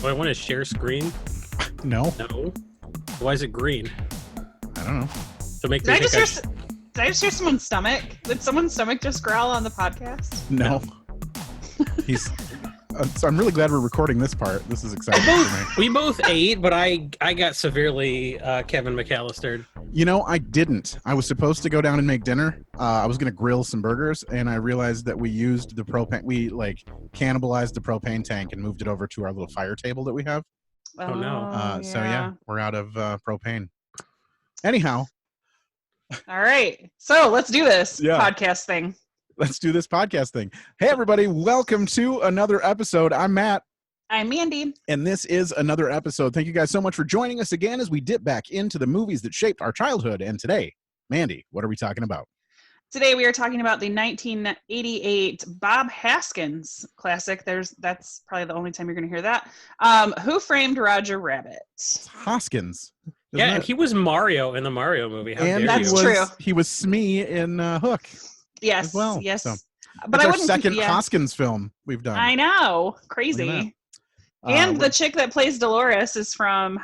Do I want to share screen? No. No. Why is it green? I don't know. To make me Did I think just hear someone's stomach? Did someone's stomach just growl on the podcast? No. He's. So I'm really glad we're recording this part. This is exciting for me. we both ate, but I got severely Kevin McAllistered. You know, I didn't. I was supposed to go down and make dinner. I was going to grill some burgers, and I realized that we used the propane. We, cannibalized the propane tank and moved it over to our little fire table that we have. Oh, no. So, yeah, we're out of propane. Anyhow. All right. So let's do this podcast thing. Let's do this podcast thing. Hey, everybody. Welcome to another episode. I'm Matt. I'm Mandy. And this is another episode. Thank you guys so much for joining us again as we dip back into the movies that shaped our childhood. And today, Mandy, what are we talking about? Today we are talking about the 1988 Bob Hoskins classic. That's probably the only time you're going to hear that. Who Framed Roger Rabbit? It's Hoskins. Yeah, and he was Mario in the Mario movie. How and dare that's you? true. He was Smee in Hook. Yes. As well. Yes. So, but I I our wouldn't. second Hoskins film we've done. I know. Crazy. And the chick that plays Dolores is from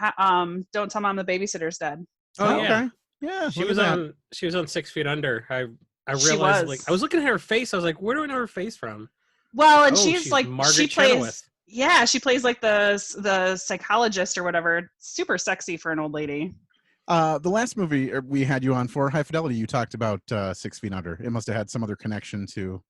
Don't Tell Mom the Babysitter's Dead. Oh, Oh, okay. Yeah. She was on 6 Feet Under. I realized I was looking at her face. I was like, where do I know her face from? Well, and she's like Margaret she Chenoweth. plays. Yeah, she plays like the psychologist or whatever. Super sexy for an old lady. The last movie we had you on for, High Fidelity, you talked about 6 Feet Under. It must have had some other connection to.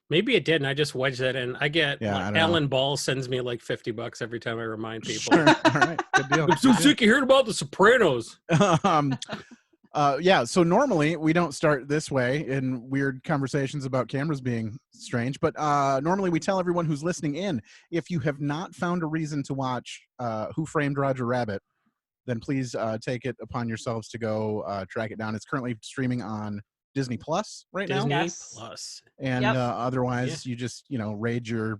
Maybe it did, and I just wedged it in. I get Alan Ball sends me like $50 every time I remind people. Sure. All right, good deal. I'm so sick of hearing about The Sopranos. So normally we don't start this way in weird conversations about cameras being strange, but normally we tell everyone who's listening in, if you have not found a reason to watch Who Framed Roger Rabbit, then please take it upon yourselves to go track it down. It's currently streaming on Disney Plus right now. Disney Plus. And otherwise you just, raid your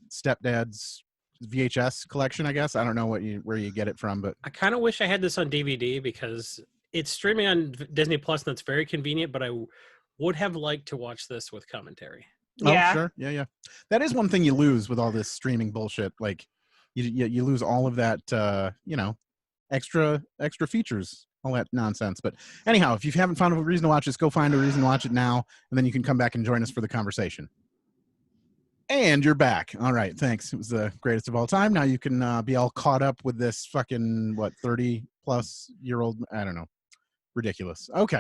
stepdad's VHS collection, I guess. I don't know where you get it from, but I kind of wish I had this on DVD because it's streaming on Disney Plus and that's very convenient, but I would have liked to watch this with commentary. Yeah. Oh, sure. Yeah. That is one thing you lose with all this streaming bullshit. Like you lose all of that, extra features, all that nonsense. But anyhow, if you haven't found a reason to watch this, go find a reason to watch it now, and then you can come back and join us for the conversation. And you're back. All right, thanks. It was the greatest of all time. Now you can be all caught up with this fucking 30-plus-year-old. I don't know. Ridiculous. Okay,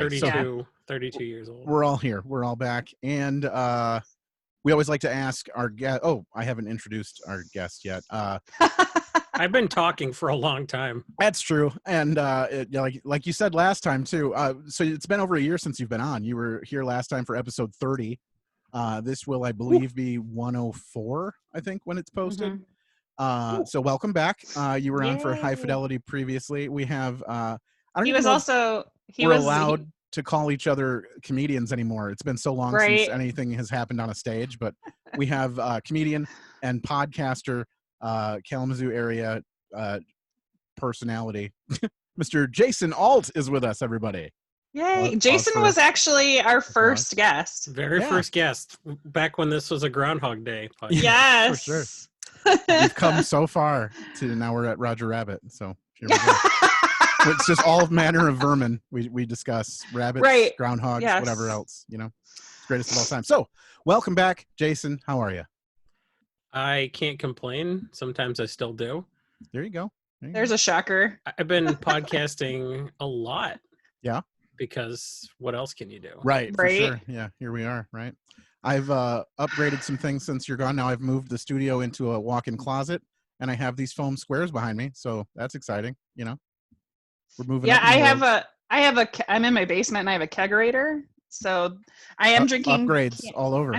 32 years old. We're all here. We're all back, and we always like to ask our guest. Oh, I haven't introduced our guest yet. I've been talking for a long time. That's true, and like you said last time too. So it's been over a year since you've been on. You were here last time for episode 30. This will, I believe, be 104. I think when it's posted. Mm-hmm. So welcome back. You were on for High Fidelity previously. We have. We're allowed to call each other comedians anymore. It's been so long since anything has happened on a stage, but we have comedian and podcaster. Kalamazoo area personality. Mr. Jason Alt is with us, everybody. Yay. Jason was actually our first guest. First guest, back when this was a Groundhog Day podcast. Yes. For sure. We've come so far to now we're at Roger Rabbit. So here we go. It's just all manner of vermin we discuss. Rabbits, groundhogs, whatever else, greatest of all time. So welcome back, Jason. How are you? I can't complain. Sometimes I still do. There you go. There's a shocker. I've been podcasting a lot. Yeah. Because what else can you do? Right. For sure. Yeah. Here we are. Right. I've upgraded some things since you're gone. Now I've moved the studio into a walk-in closet, and I have these foam squares behind me. So that's exciting. We're moving. Yeah. I'm in my basement and I have a kegerator. So I am drinking upgrades all over.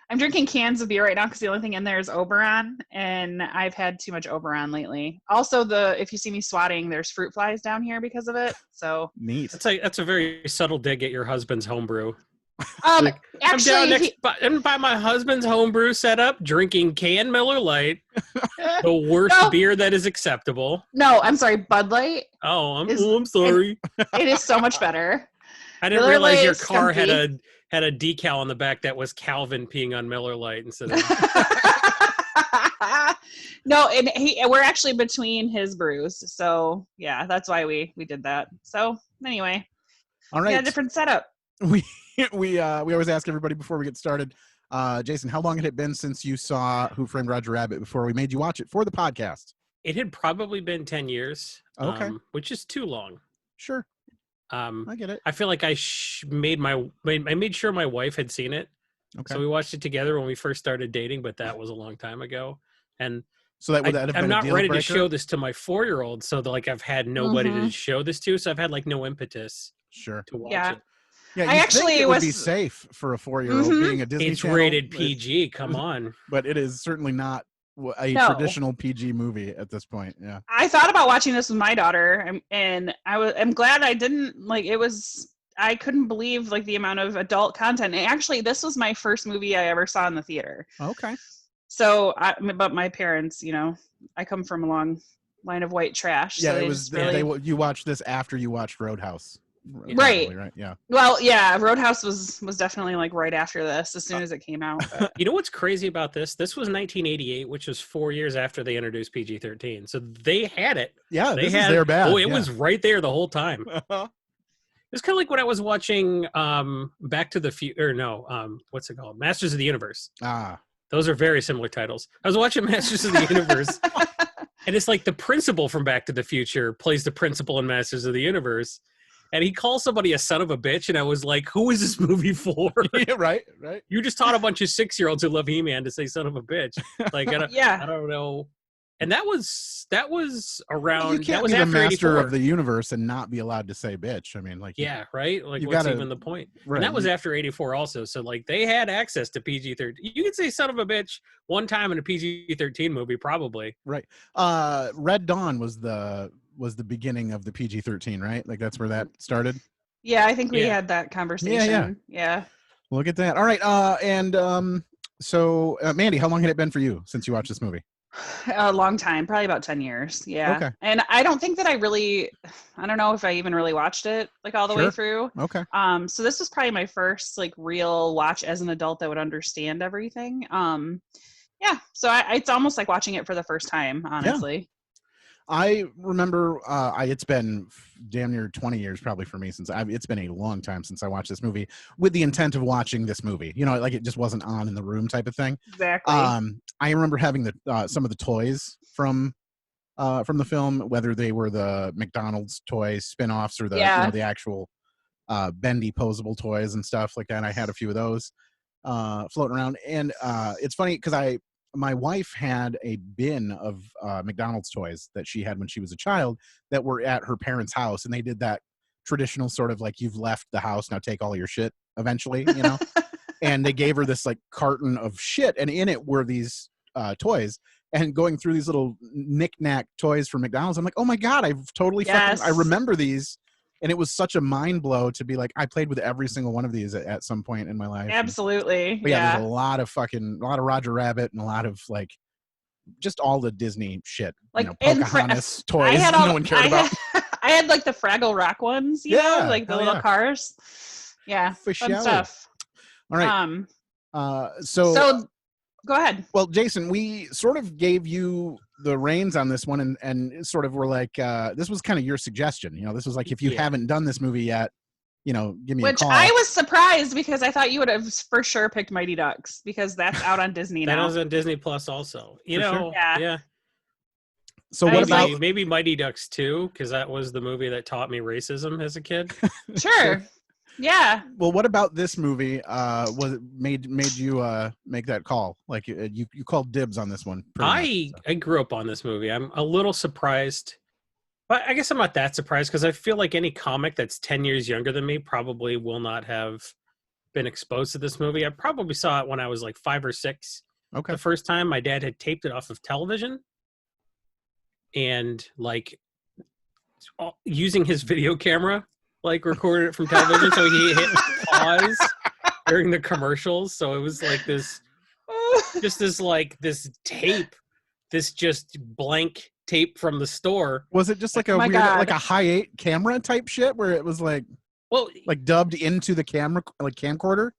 I'm drinking cans of beer right now because the only thing in there is Oberon, and I've had too much Oberon lately. Also, if you see me swatting, there's fruit flies down here because of it. So neat. That's a very subtle dig at your husband's homebrew. Actually, I'm down by my husband's homebrew setup, drinking canned Miller Lite, the worst beer that is acceptable. No, I'm sorry, Bud Light. I'm sorry. It is so much better. I didn't realize your car had a decal on the back that was Calvin peeing on Miller Lite instead of. No, and we're actually between his brews. So yeah, that's why we did that. So anyway, All yeah, right. different setup. We we always ask everybody before we get started. Jason, how long had it been since you saw Who Framed Roger Rabbit before we made you watch it for the podcast? It had probably been 10 years, Okay. which is too long. Sure. I get it. I feel like I made sure my wife had seen it. Okay. So we watched it together when we first started dating, but that was a long time ago. And so would that have been I'm a not deal ready breaker? to show this to my 4-year-old. So like I've had nobody to show this to. So I've had like no impetus Sure. to watch Yeah. it. Yeah, I you actually think it would be safe for a 4-year-old being a Disney It's Channel. rated PG. Come on. But it is certainly not a No. traditional PG movie at this point. Yeah. I thought about watching this with my daughter, and I'm glad I didn't. Like, it was, I couldn't believe like the amount of adult content. And actually, this was my first movie I ever saw in the theater. Okay. So, but my parents, you know, I come from a long line of white trash. Yeah, so it they was. just really, You watched this after you watched Roadhouse. Right. Right. Yeah. Well, yeah, Roadhouse was definitely like right after this, as soon as it came out. But. You know what's crazy about this? This was 1988, which was 4 years after they introduced PG-13. So they had it. Yeah, They this had is their bad. Oh, it was right there the whole time. It's kind of like when I was watching Back to the Future. No, what's it called? Masters of the Universe. Those are very similar titles. I was watching Masters of the Universe, and it's like the principal from Back to the Future plays the principal in Masters of the Universe. And he calls somebody a son of a bitch, and I was like, who is this movie for? Yeah, right. You just taught a bunch of 6-year-olds who love He-Man to say son of a bitch. Like, I don't know. And that was around. You can't that was be the after master 84. of the universe and not be allowed to say bitch. I mean, like, yeah, right. Like, you what's gotta, even the point? Right, and that was after 84 also. So like they had access to PG-13. You could say son of a bitch one time in a PG-13 movie, probably. Right. Red Dawn was the beginning of the PG-13, right? Like that's where that started. Yeah, I think we had that conversation. Yeah. Look at that. All right. So Mandy, how long had it been for you since you watched this movie? A long time, probably about 10 years. Yeah. Okay. And I don't think that I don't know if I even really watched it like all the way through. Okay. So this was probably my first like real watch as an adult that would understand everything. Yeah. So it's almost like watching it for the first time, honestly. Yeah. I remember it's been damn near 20 years probably for me since it's been a long time since I watched this movie with the intent of watching this movie. You know, like it just wasn't on in the room type of thing. Exactly. I remember having some of the toys from the film, whether they were the McDonald's toys spin-offs or the the actual bendy posable toys and stuff like that. I had a few of those floating around, and it's funny because my wife had a bin of McDonald's toys that she had when she was a child that were at her parents' house, and they did that traditional sort of like, you've left the house, now take all your shit eventually, you know. And they gave her this like carton of shit, and in it were these toys. And going through these little knick-knack toys from McDonald's, I'm like, oh my god, I've totally I remember these. And it was such a mind blow to be like, I played with every single one of these at some point in my life. Absolutely. But yeah, there's a lot of Roger Rabbit and a lot of like just all the Disney shit. Like, you know, Pocahontas toys no one cared about. I had like the Fraggle Rock ones, you know, like the little cars. Yeah. Fun stuff. All right. So go ahead. Well, Jason, we sort of gave you the reins on this one and sort of were like, this was kind of your suggestion. You know, this was like, if you haven't done this movie yet, you know, give me a call. Which I was surprised because I thought you would have for sure picked Mighty Ducks because that's out on Disney now. That was on Disney Plus also. You know, yeah. So what about maybe Mighty Ducks 2, because that was the movie that taught me racism as a kid. Sure. Yeah. Well, what about this movie? Was it made you make that call? Like you called dibs on this one. I grew up on this movie. I'm a little surprised, but I guess I'm not that surprised because I feel like any comic that's 10 years younger than me probably will not have been exposed to this movie. I probably saw it when I was like 5 or 6. Okay. The first time my dad had taped it off of television, and like using his video camera. Like recorded it from television, so he hit pause during the commercials. So it was like this tape, this just blank tape from the store. Was it just like a weird, like a high 8 camera type shit where it was like, like dubbed into the camera, like camcorder?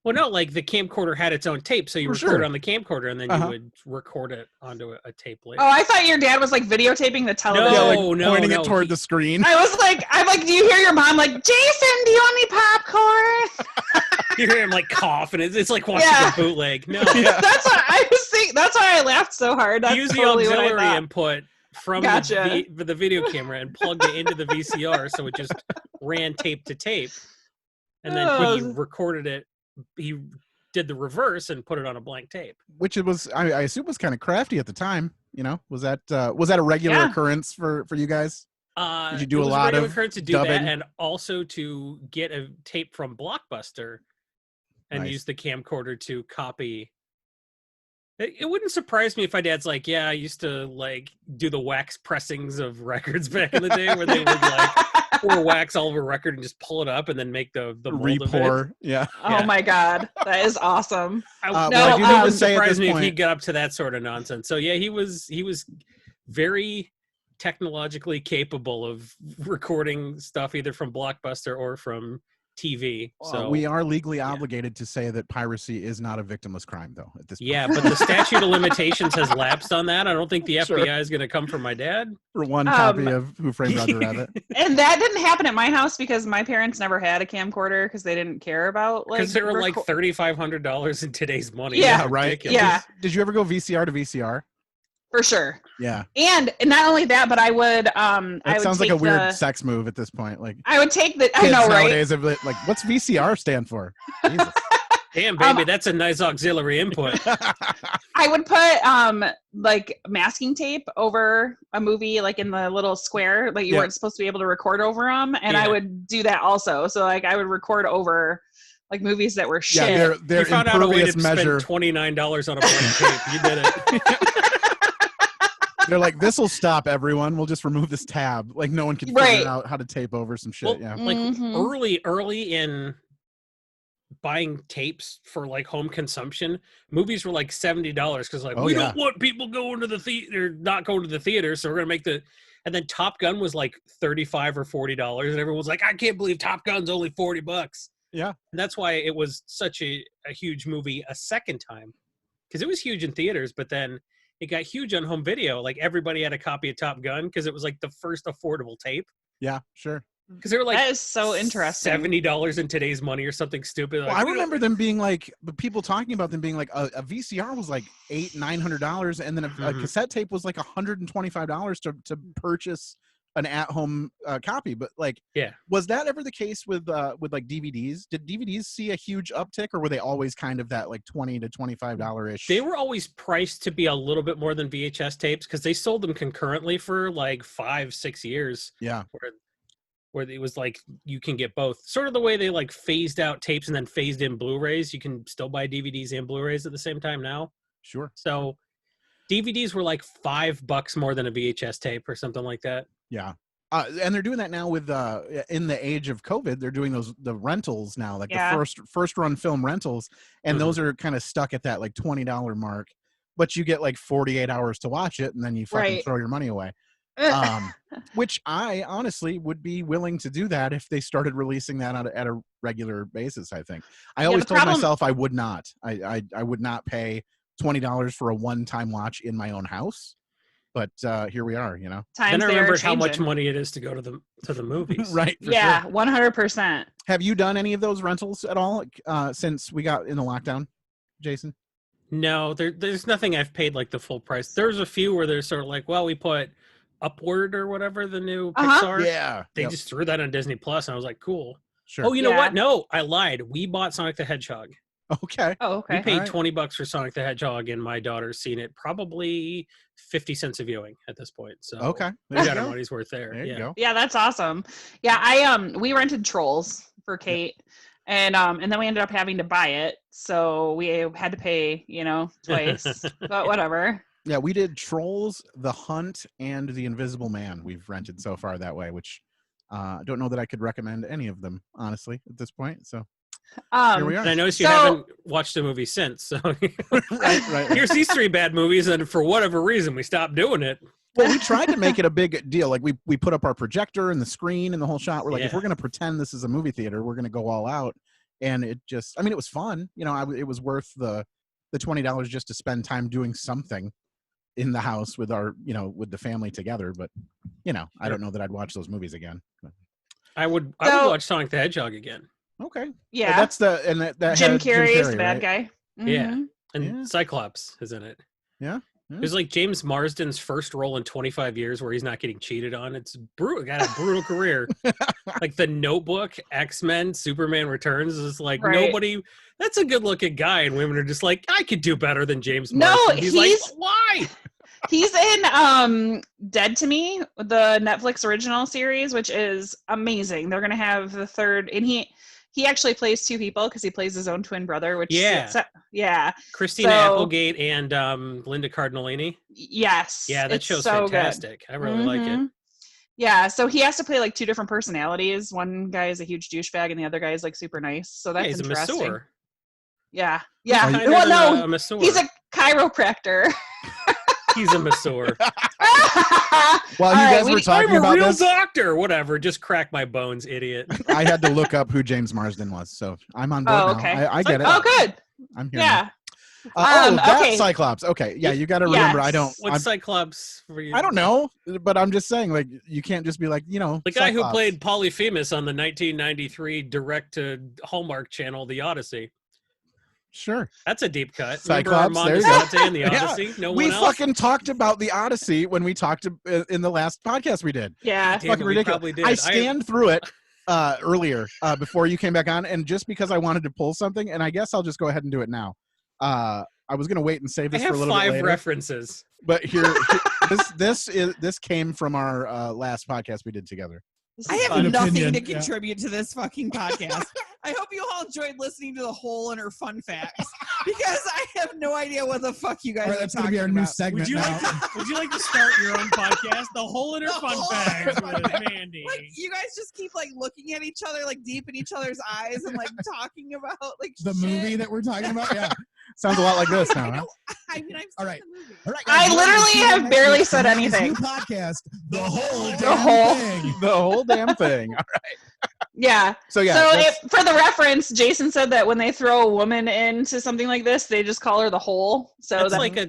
Well, no, like the camcorder had its own tape, so you record it on the camcorder, and then you would record it onto a tape later. Oh, I thought your dad was like videotaping the television. Yeah, like pointing it toward the screen. I'm like, do you hear your mom like, Jason, do you want any popcorn? You hear him like cough, and it's like watching a bootleg. No, that's what I was thinking. That's why I laughed so hard. That's use totally the auxiliary input from the video camera and plugged it into the VCR, so it just ran tape to tape, and then he recorded it. He did the reverse and put it on a blank tape, which it was I assume was kind of crafty at the time. You know, was that a regular occurrence for you guys? Did you do a lot of occurrence to do dubbing? that, and also to get a tape from Blockbuster and use the camcorder to copy. It wouldn't surprise me if my dad's like, yeah, I used to like do the wax pressings of records back in the day where they would like pour wax all over a record and just pull it up and then make the mold re-pour. Of it. Yeah. Oh my God, that is awesome. It wouldn't surprise me if he got up to that sort of nonsense. So yeah, he was very technologically capable of recording stuff either from Blockbuster or from TV. So we are legally obligated to say that piracy is not a victimless crime, though. At this point. Yeah, but the statute of limitations has lapsed on that. I don't think the FBI is going to come for my dad for one copy of Who Framed Roger Rabbit. And that didn't happen at my house because my parents never had a camcorder because they didn't care about because they were like $3,500 in today's money. Yeah, right. Ridiculous. Yeah. Did you ever go VCR to VCR? For sure. Yeah. And not only that, but I would that sounds like a weird sex move at this point. Like I would take the kids I know, right? Nowadays are like, what's VCR stand for? Jesus. Damn, baby, that's a nice auxiliary input. I would put like masking tape over a movie, like in the little square, like you weren't supposed to be able to record over them, and I would do that also. So like I would record over like movies that were shit. Yeah, they're you found out a way to measure. Spend $29 on a blank tape. You did it. They're like, this will stop everyone. We'll just remove this tab. Like no one can figure out how to tape over some shit. Well, like early in buying tapes for like home consumption, movies were like $70 because like we don't want people going to the theater, not going to the theater, so we're gonna make and then Top Gun was like $35 or $40, and everyone's like, I can't believe Top Gun's only $40. Yeah, and that's why it was such a huge movie a second time, because it was huge in theaters, but then it got huge on home video. Like everybody had a copy of Top Gun because it was like the first affordable tape. Yeah, sure. Because they were like, that is so interesting. $70 in today's money or something stupid. Like, well, I remember them being like, people talking about them being like, a VCR was like $800-900, and then a cassette tape was like $125 to purchase an at-home copy. But like, was that ever the case with like DVDs? Did DVDs see a huge uptick, or were they always kind of that like $20 to $25 ish? They were always priced to be a little bit more than VHS tapes because they sold them concurrently for like 5-6 years. Yeah, where it was like you can get both. Sort of the way they like phased out tapes and then phased in Blu-rays. You can still buy DVDs and Blu-rays at the same time now. Sure. So DVDs were like $5 more than a VHS tape or something like that. Yeah. And they're doing that now with in the age of COVID. They're doing the rentals now, like the first run film rentals, and those are kind of stuck at that like $20 mark, but you get like 48 hours to watch it, and then you fucking throw your money away. Which I honestly would be willing to do that if they started releasing that at a regular basis. I think I always told myself I would not. I would not pay $20 for a one-time watch in my own house. But here we are, you know. Then I remembered how much money it is to go to the movies. Right. Yeah, 100%. Have you done any of those rentals at all since we got in the lockdown, Jason? No, there's nothing I've paid like the full price. There's a few where they're sort of like, well, we put Upward or whatever, the new Pixar. Yeah. They just threw that on Disney Plus, and I was like, cool. Sure. Oh, you know what? No, I lied. We bought Sonic the Hedgehog. Okay. Oh, okay. We paid $20 for Sonic the Hedgehog, and my daughter's seen it probably 50 cents a viewing at this point. So we got our money's worth there. There you go. Yeah, that's awesome. Yeah, we rented Trolls for Kate, and then we ended up having to buy it, so we had to pay, twice. But whatever. Yeah, we did Trolls, The Hunt, and The Invisible Man. We've rented so far that way, which I don't know that I could recommend any of them, honestly, at this point. So here we are. And I noticed you haven't watched the movie since. So right. Here's these 3 bad movies, and for whatever reason, we stopped doing it. Well, we tried to make it a big deal. Like we put up our projector and the screen and the whole shot. We're like, if we're going to pretend this is a movie theater, we're going to go all out. and it just, I mean, it was fun. You know, it was worth the $20 just to spend time doing something in the house with with the family together. But you know, I don't know that I'd watch those movies again. But. I would watch Sonic the Hedgehog again. Okay. Yeah. That's that Jim Carrey is the bad guy. Mm-hmm. Yeah. And Cyclops is in it. Yeah. It was like James Marsden's first role in 25 years where he's not getting cheated on. It's brutal. Got a brutal career. Like The Notebook, X-Men, Superman Returns is like nobody. That's a good looking guy, and women are just like, I could do better than James Marsden. No, he's like, why? He's in Dead to Me, the Netflix original series, which is amazing. They're gonna have the third, and he actually plays two people because he plays his own twin brother, which Christina Applegate and Linda Cardellini. Yes. Yeah, that show's so fantastic. Good. I really like it. Yeah, so he has to play like two different personalities. One guy is a huge douchebag and the other guy is like super nice. So that's interesting. A masseur. Yeah. Well, no, a masseur. He's a chiropractor. He's a masseur. While you guys were talking about this, I'm a real doctor. Whatever. Just crack my bones, idiot. I had to look up who James Marsden was, so I'm on board now. Okay. I get it. Oh, good. I'm here. Yeah. That's Cyclops. Okay. Yeah, you got to remember. Yes. What's Cyclops for you? I don't know, but I'm just saying, like, you can't just be like, you know, the guy who played Polyphemus on the 1993 direct to Hallmark channel, The Odyssey. Sure. That's a deep cut. Cyclops, there you go. In the Odyssey? Yeah. No one else? We fucking talked about the Odyssey when we talked in the last podcast we did. Yeah. It's fucking ridiculous. I scanned through it earlier before you came back on, and just because I wanted to pull something, and I guess I'll just go ahead and do it now. I was going to wait and save this for a little bit later. 5 references. But this came from our last podcast we did together. I have nothing to contribute to this fucking podcast. I hope you all enjoyed listening to the Hole and her fun facts, because I have no idea what the fuck you guys are that's talking gonna be our about. new segment Would you like to start your own podcast, The Hole in Her Fun Facts with Mandy? Like, you guys just keep like looking at each other, like deep in each other's eyes, and like talking about like the movie that we're talking about. Yeah, sounds a lot like this now. Huh? I mean, I've seen all right. the movie. All right, guys, I literally have barely said anything. New podcast, the whole damn thing. All right. Yeah. So yeah. So for the reference, Jason said that when they throw a woman into something like this, they just call her the hole. So that's like a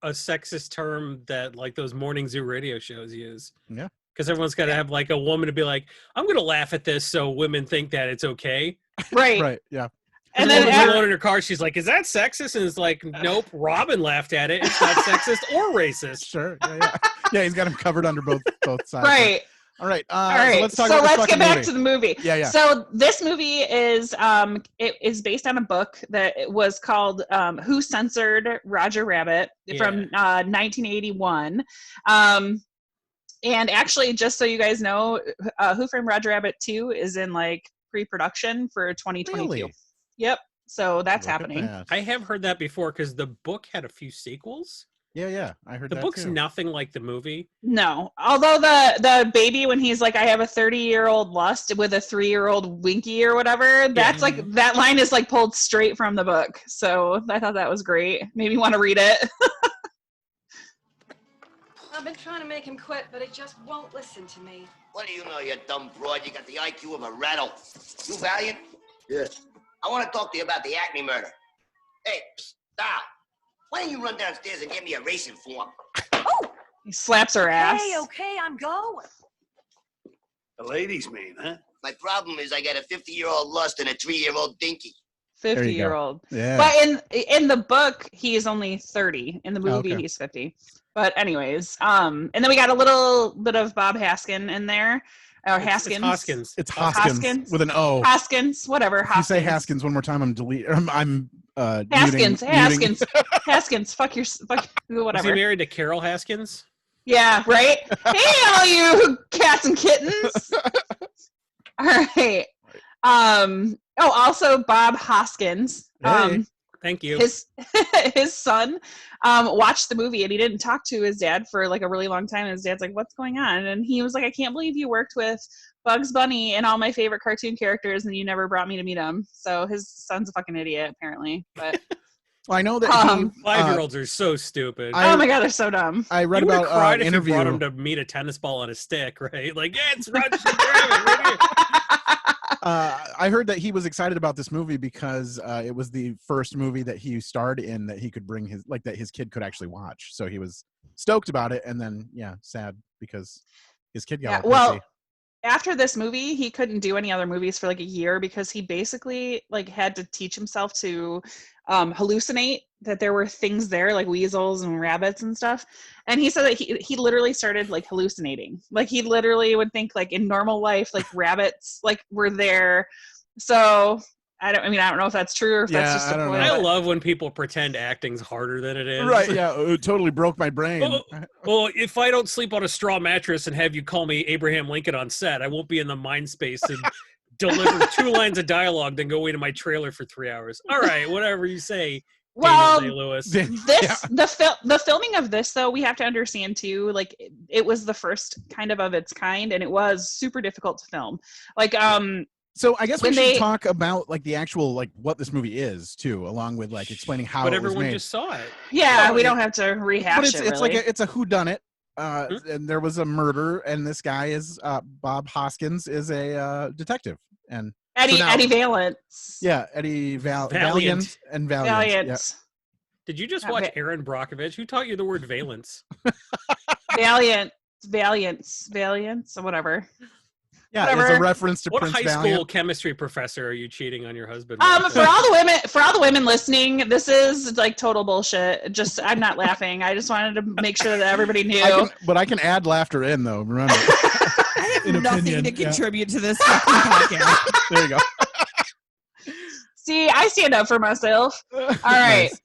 sexist term that like those morning zoo radio shows use. Yeah. Because everyone's got to have like a woman to be like, I'm going to laugh at this so women think that it's okay. Right. Right. Yeah. And then alone in her car, she's like, "Is that sexist?" And it's like, "Nope." Robin laughed at it. It's not sexist or racist. Sure. Yeah. Yeah. He's got him covered under both sides. Right. All right. All right. So let's get back to the movie. Yeah. So this movie is it is based on a book that was called "Who Censored Roger Rabbit" from 1981. And actually, just so you guys know, Who Framed Roger Rabbit 2 is in like pre-production for 2022. Really? Yep. So that's happening. I have heard that before because the book had a few sequels. Yeah. I heard that. The book's too. nothing like the movie. No. Although the baby, when he's like, I have a 30-year-old lust with a 3-year-old Winky or whatever, that's like, that line is like pulled straight from the book. So I thought that was great. Made me want to read it. I've been trying to make him quit, but he just won't listen to me. What do you know, you dumb broad? You got the IQ of a rattle. You Valiant? Yeah. I want to talk to you about the Acme murder. Hey, Doc, why don't you run downstairs and get me a racing form? Oh! He slaps her ass. Okay, I'm going. The ladies mean, huh? My problem is I got a 50-year-old lust and a 3-year-old dinky. 50-year-old. Yeah. But in the book, he is only 30. In the movie, he's 50. But anyways, and then we got a little bit of Bob Haskin in there. Or Haskins. It's Hoskins. It's Hoskins with an O. Hoskins, whatever. Hoskins. If you say Haskins one more time, I'm deleting. I'm Haskins. muting. Haskins. Fuck whatever. Was he married to Carol Haskins? Yeah, right? Hey, all you cats and kittens. All right. Also Bob Hoskins. Hey. Thank you. His son watched the movie and he didn't talk to his dad for like a really long time. And his dad's like, "What's going on?" And he was like, "I can't believe you worked with Bugs Bunny and all my favorite cartoon characters and you never brought me to meet him." So his son's a fucking idiot, apparently. But well, I know that 5-year-olds are so stupid. Oh my god, they're so dumb. I read about cried if interview. You brought him to meet a tennis ball on a stick, right? Like, yeah, it's Roger Rabbit right here. I heard that he was excited about this movie because it was the first movie that he starred in that he could bring that his kid could actually watch. So he was stoked about it, and then sad because his kid got all well, pissy. After this movie, he couldn't do any other movies for like a year because he basically like had to teach himself to hallucinate that there were things there like weasels and rabbits and stuff. And he said that he literally started like hallucinating. Like he literally would think like in normal life like rabbits like were there. So I don't know if that's true or if that's just I don't know. I love when people pretend acting's harder than it is. Right, yeah, it totally broke my brain. Well, if I don't sleep on a straw mattress and have you call me Abraham Lincoln on set, I won't be in the mind space to deliver 2 lines of dialogue, then go into my trailer for 3 hours. All right, whatever you say, well, Daniel Day-Lewis. The filming of this, though, we have to understand too. Like, it was the first kind of its kind, and it was super difficult to film. Like, So I guess we should talk about like the actual like what this movie is too, along with like explaining how but it was everyone made. just saw it. Yeah, we don't have to rehash but it. It's really. like it's a whodunit. And there was a murder, and this guy is Bob Hoskins is a detective, and Eddie Valence. Yeah, Eddie Valiant and Valiant. Yeah. Did you just watch Aaron Brockovich? Who taught you the word valence? Valiance, or whatever. Yeah, Whatever. It's a reference to what Prince high Valiant. school chemistry professor are you cheating on your husband? For all the women listening, this is like total bullshit. Just I'm not laughing. I just wanted to make sure that everybody knew. I can add laughter in though. Remember, I have nothing to contribute to this fucking podcast. There you go. See, I stand up for myself. All right. Nice.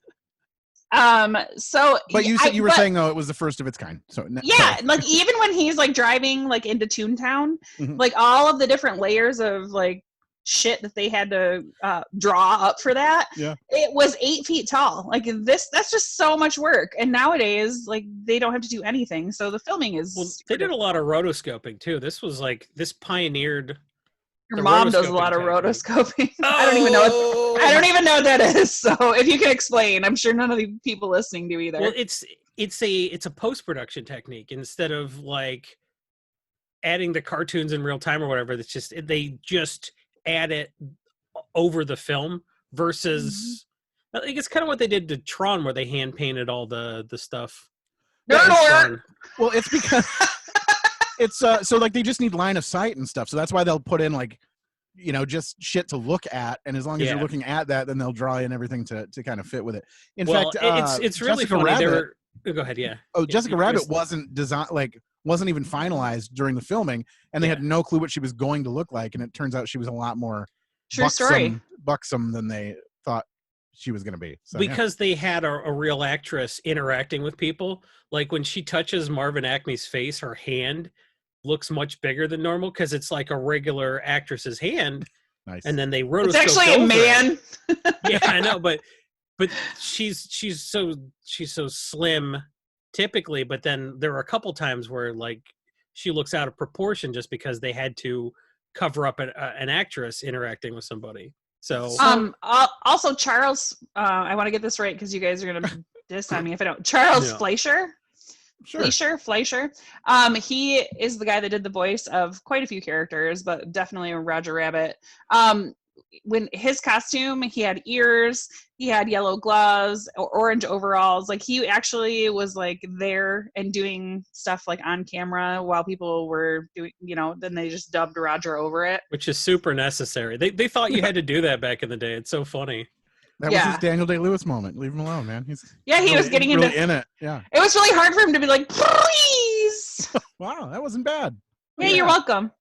But you said you were saying though it was the first of its kind. So yeah, like even when he's like driving like into Toontown, mm-hmm. like all of the different layers of like shit that they had to draw up for that, it was 8 feet tall. Like that's just so much work. And nowadays, like they don't have to do anything. So the filming is. They did a lot of rotoscoping too. This pioneered. Your mom does a lot of rotoscoping. Oh! I don't even know what that is. So if you can explain, I'm sure none of the people listening do either. Well, it's a post-production technique instead of like adding the cartoons in real time or whatever. They just add it over the film versus I think it's kind of what they did to Tron where they hand painted all the stuff. Well, it's because it's so like they just need line of sight and stuff. So that's why they'll put in like, just shit to look at. And as long as you're looking at that, then they'll draw in everything to kind of fit with it. In fact, it's really Jessica funny. Rabbit, go ahead. Yeah. Oh, Jessica Rabbit wasn't even finalized during the filming, and they had no clue what she was going to look like. And it turns out she was a lot more buxom than they thought she was going to be. So, because they had a real actress interacting with people. Like when she touches Marvin Acme's face, her hand looks much bigger than normal because it's like a regular actress's hand. Nice. And then they rotoscoped. It's actually a man. Yeah, I know, but she's so slim typically, but then there are a couple times where like she looks out of proportion just because they had to cover up an actress interacting with somebody. So also Charles, I want to get this right because you guys are gonna diss on me if I don't. Charles Fleischer. Sure. Fleischer. He is the guy that did the voice of quite a few characters, but definitely Roger Rabbit. When his costume, he had ears, he had yellow gloves, or orange overalls. Like he actually was like there and doing stuff like on camera while people were doing, then they just dubbed Roger over it. Which is super necessary. They thought you had to do that back in the day. It's so funny. That was his Daniel Day-Lewis moment. Leave him alone, man. He was getting really in it. Yeah. It was really hard for him to be like, please. Wow, that wasn't bad. Yeah, you're welcome.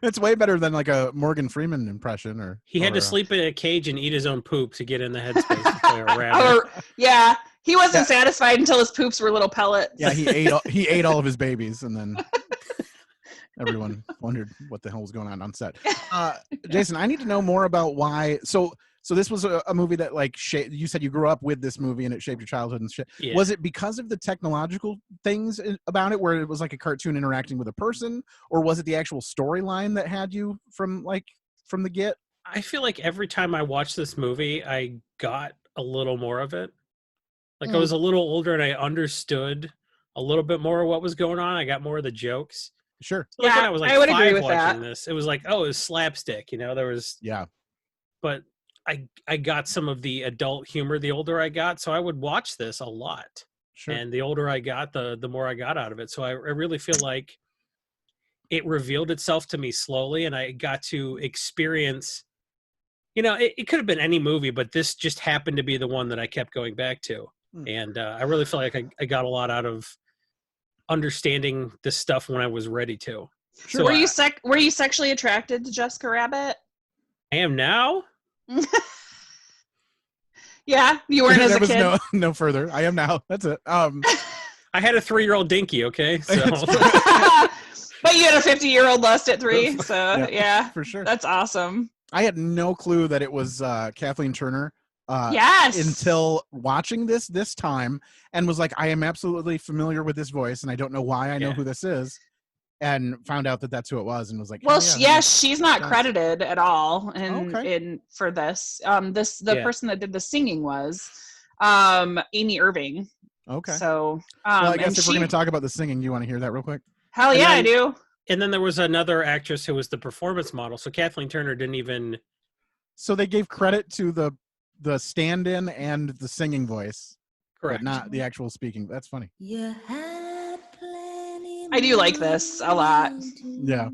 It's way better than like a Morgan Freeman impression. He had to sleep in a cage and eat his own poop to get in the headspace to play a rabbit. He wasn't satisfied until his poops were little pellets. Yeah, he ate all of his babies, and then everyone wondered what the hell was going on set. Jason, I need to know more about why. So this was a movie that like you said you grew up with this movie and it shaped your childhood and shit. Yeah. Was it because of the technological things about it where it was like a cartoon interacting with a person, or was it the actual storyline that had you from the get? I feel like every time I watched this movie, I got a little more of it. Like I was a little older and I understood a little bit more of what was going on. I got more of the jokes. Sure. So like Yeah, when I was like I would agree 5 with watching that. this, it was like, oh, it was slapstick, there was, but I got some of the adult humor the older I got, so I would watch this a lot. Sure. And the older I got, the more I got out of it. So I really feel like it revealed itself to me slowly, and I got to experience, it could have been any movie, but this just happened to be the one that I kept going back to. And I really feel like I got a lot out of understanding this stuff when I was ready to. Sure. So were you sexually attracted to Jessica Rabbit? I am now. Yeah, you weren't as there a was kid. no further. I am now. That's it. I had a 3-year-old dinky. Okay, so. But you had a 50-year-old lust at 3, so yeah, for sure. That's awesome. I had no clue that it was Kathleen Turner. Yes. Until watching this time, and was like, I am absolutely familiar with this voice, and I don't know why I know who this is, and found out that that's who it was, and was like, well, she's not credited at all in for this. The person that did the singing was Amy Irving. Okay. So, well, I guess if we're going to talk about the singing, do you want to hear that real quick? Hell yeah, I do. And then there was another actress who was the performance model. So Kathleen Turner didn't even. So they gave credit to the stand-in and the singing voice, correct? But not the actual speaking. That's funny. I do like this a lot. Yeah.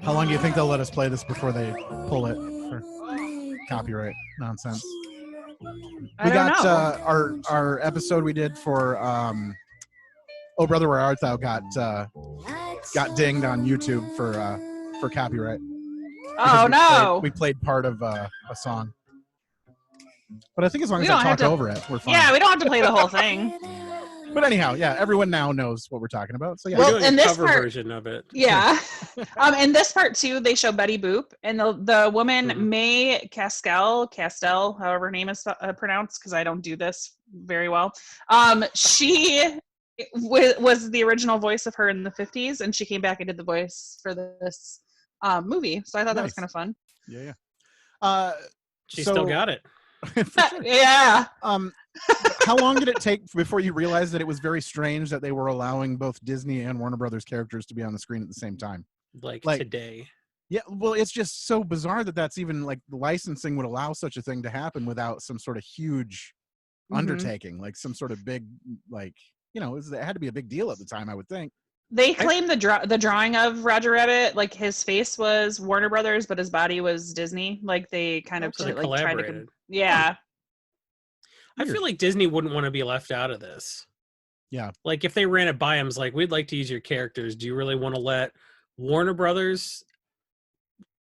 How long do you think they'll let us play this before they pull it for copyright nonsense? We got our episode we did for Oh Brother Where Art Thou got dinged on YouTube for copyright. Oh no! We played part of a song, but I think as long as I talk over it, we're fine. Yeah, we don't have to play the whole thing. But anyhow, yeah, everyone now knows what we're talking about. So yeah, we're doing a cover version of it. Yeah. In this part too, they show Betty Boop, and the woman May Castell, however her name is pronounced, because I don't do this very well. She was the original voice of her in the 50s, and she came back and did the voice for this movie. So I thought that was kind of fun. Yeah. She still got it. Sure. Yeah. How long did it take before you realized that it was very strange that they were allowing both Disney and Warner Brothers characters to be on the screen at the same time? Like today. Yeah, well, it's just so bizarre that that's even like the licensing would allow such a thing to happen without some sort of huge undertaking, like some sort of big, like, it had to be a big deal at the time, I would think. They claimed the drawing of Roger Rabbit, like his face was Warner Brothers, but his body was Disney. Like they kind of tried to, yeah. I feel like Disney wouldn't want to be left out of this. Yeah. Like if they ran it by them, it's like, we'd like to use your characters. Do you really want to let Warner Brothers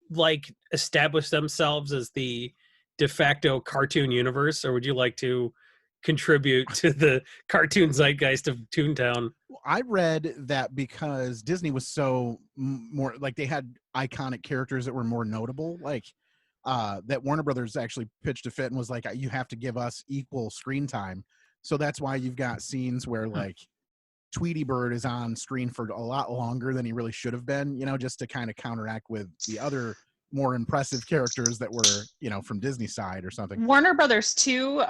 like establish themselves as the de facto cartoon universe, or would you like to contribute to the cartoon zeitgeist of Toontown? I read that because Disney was so more like they had iconic characters that were more notable, like that Warner Brothers actually pitched a fit and was like, you have to give us equal screen time. So that's why you've got scenes where like Tweety Bird is on screen for a lot longer than he really should have been, just to kind of counteract with the other more impressive characters that were, from Disney side or something. Warner Brothers too,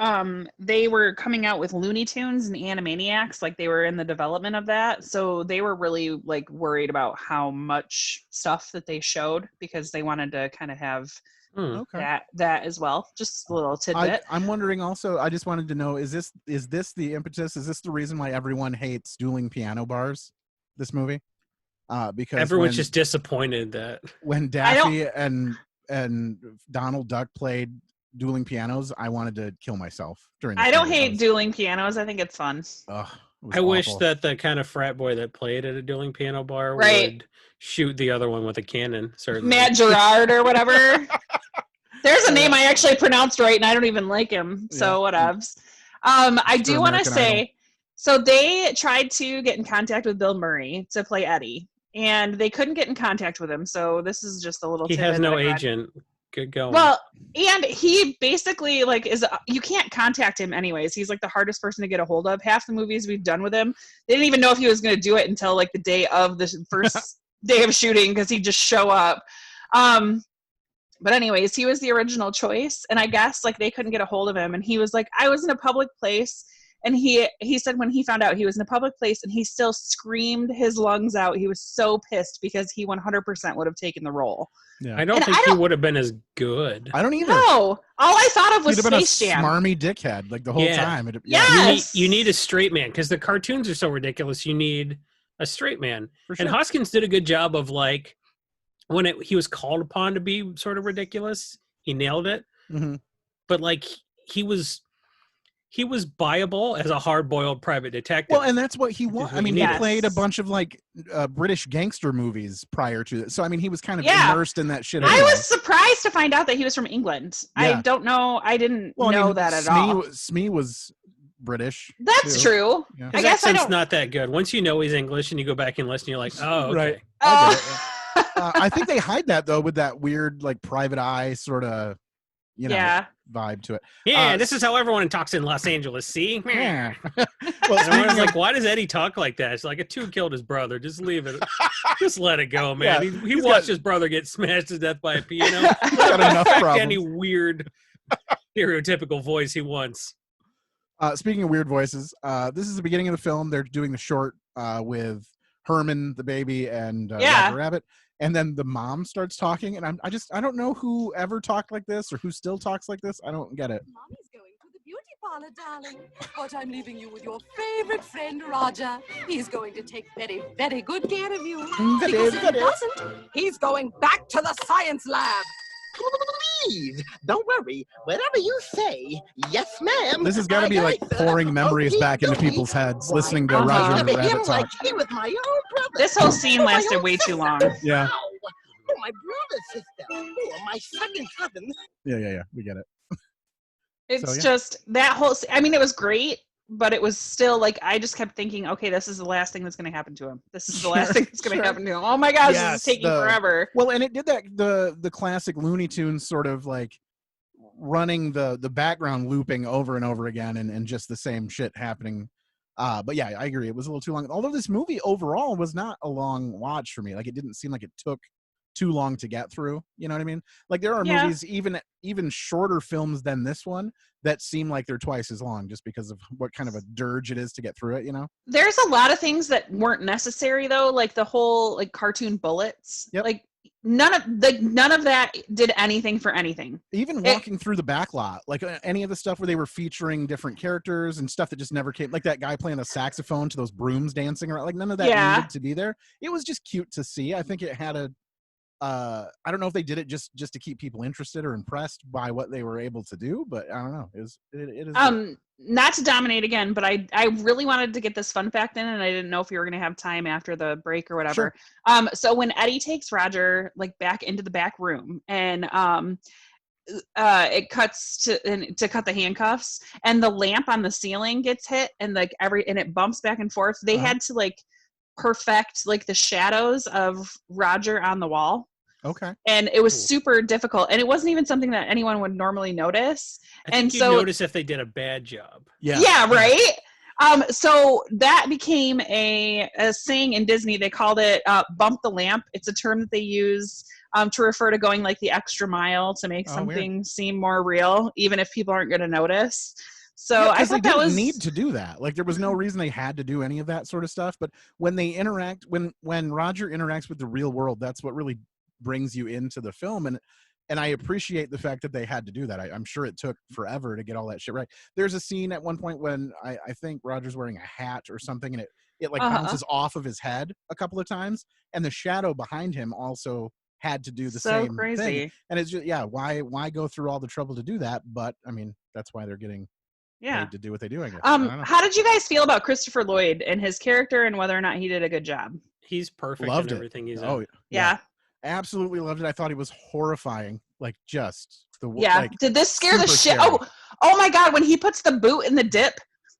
they were coming out with Looney Tunes and Animaniacs, like they were in the development of that. So they were really like worried about how much stuff that they showed, because they wanted to kind of have that as well. Just a little tidbit. I'm wondering also, I just wanted to know, is this the impetus? Is this the reason why everyone hates dueling piano bars, this movie? Because everyone's just disappointed that when Daffy and Donald Duck played dueling pianos, I wanted to kill myself during this. I don't hate dueling pianos. I think it's fun. I wish that the kind of frat boy that played at a dueling piano bar would shoot the other one with a cannon. Certainly. Matt Gerard or whatever. There's a name I actually pronounced right, and I don't even like him. So whatevs. I do want to say, so they tried to get in contact with Bill Murray to play Eddie, and they couldn't get in contact with him. So this is just a little. He has no agent. Good going. Well, and he basically you can't contact him anyways. He's like the hardest person to get a hold of. Half the movies we've done with him, they didn't even know if he was going to do it until like the day of the first day of shooting, because he'd just show up. But anyways, he was the original choice, and I guess like they couldn't get a hold of him, and he was like, I was in a public place And he said when he found out, he was in a public place and he still screamed his lungs out. He was so pissed because he 100% would have taken the role. Yeah. I don't think he would have been as good. I don't either. No, all I thought of was He'd have been Space Jam. Smarmy dickhead like the whole time. Yes. You need a straight man because the cartoons are so ridiculous. You need a straight man. For sure. And Hoskins did a good job of like when he was called upon to be sort of ridiculous, he nailed it. Mm-hmm. But like he was viable as a hard-boiled private detective. Well, and that's what he was. I mean, he Yes. played a bunch of like British gangster movies prior to it. So, I mean, he was kind of immersed in that shit. Anyway. I was surprised to find out that he was from England. Yeah. I don't know. I didn't know that at all. Smee was British. That's too. true. Yeah. His accent's not that good. Once you know he's English and you go back and listen, you're like, oh, okay. Right. I think they hide that though with that weird like private eye sort of, vibe to it. Yeah, this is how everyone talks in Los Angeles. See? Yeah. Well, everyone's like, why does Eddie talk like that? It's like a dude killed his brother. Just leave it. Just let it go, man. Yeah, he watched his brother get smashed to death by a piano. He's got enough problems. Any weird stereotypical voice he wants. Speaking of weird voices, this is the beginning of the film. They're doing the short with Herman, the baby, and Roger Rabbit. And then the mom starts talking, and I don't know who ever talked like this or who still talks like this. I don't get it. Mommy's going to the beauty parlor, darling. But I'm leaving you with your favorite friend, Roger. He's going to take very, very good care of you. Because if he doesn't, he's going back to the science lab. Please, don't worry. Whatever you say, yes, ma'am. This has got to be like pouring memories back into people's heads, listening to Roger Rabbit talk. With my own brother. This whole scene lasted way too long. Yeah. Oh, my brother's sister. Oh, my second cousin. Yeah. We get it. It's just that whole. I mean, it was great, but it was still like I just kept thinking, okay, this is the last thing that's going to happen to him. This is the last thing that's going to happen to him. Oh my gosh, this is taking forever. Well, and it did that the classic Looney Tunes sort of like running the background looping over and over again, and just the same shit happening. But yeah, I agree. It was a little too long. Although this movie overall was not a long watch for me. Like it didn't seem like it took too long to get through. You know what I mean? Like there are movies, even shorter films than this one, that seem like they're twice as long just because of what kind of a dirge it is to get through it, you know? There's a lot of things that weren't necessary though, like the whole like cartoon bullets. Yep. Like none of that did anything for anything. Even walking through the back lot, like any of the stuff where they were featuring different characters and stuff that just never came, like that guy playing the saxophone to those brooms dancing around, like none of that needed to be there. It was just cute to see. I think it had a I don't know if they did it just to keep people interested or impressed by what they were able to do, but I don't know. It is not to dominate again, but I really wanted to get this fun fact in, and I didn't know if you were going to have time after the break or whatever. Sure. So when Eddie takes Roger like back into the back room, and it cuts to cut the handcuffs, and the lamp on the ceiling gets hit, and like and it bumps back and forth. They had to like perfect like the shadows of Roger on the wall. Okay. And it was super difficult, and it wasn't even something that anyone would normally notice. I think you'd notice if they did a bad job. Yeah, right. So that became a saying in Disney. They called it "bump the lamp." It's a term that they use to refer to going like the extra mile to make something seem more real, even if people aren't going to notice. So I thought they that didn't was need to do that. Like there was no reason they had to do any of that sort of stuff. But when they interact, when Roger interacts with the real world, that's what really brings you into the film. And I appreciate the fact that they had to do that. I'm sure it took forever to get all that shit right. There's a scene at one point when I think Roger's wearing a hat or something, and it like bounces off of his head a couple of times, and the shadow behind him also had to do the same thing. And it's just why go through all the trouble to do that? But I mean, that's why they're getting paid to do what they do, I guess. How did you guys feel about Christopher Lloyd and his character, and whether or not he did a good job? He's perfect Loved in everything he's in. Oh yeah. Absolutely loved it. I thought he was horrifying. Like just the Did this scare the shit? Oh my god! When he puts the boot in the dip,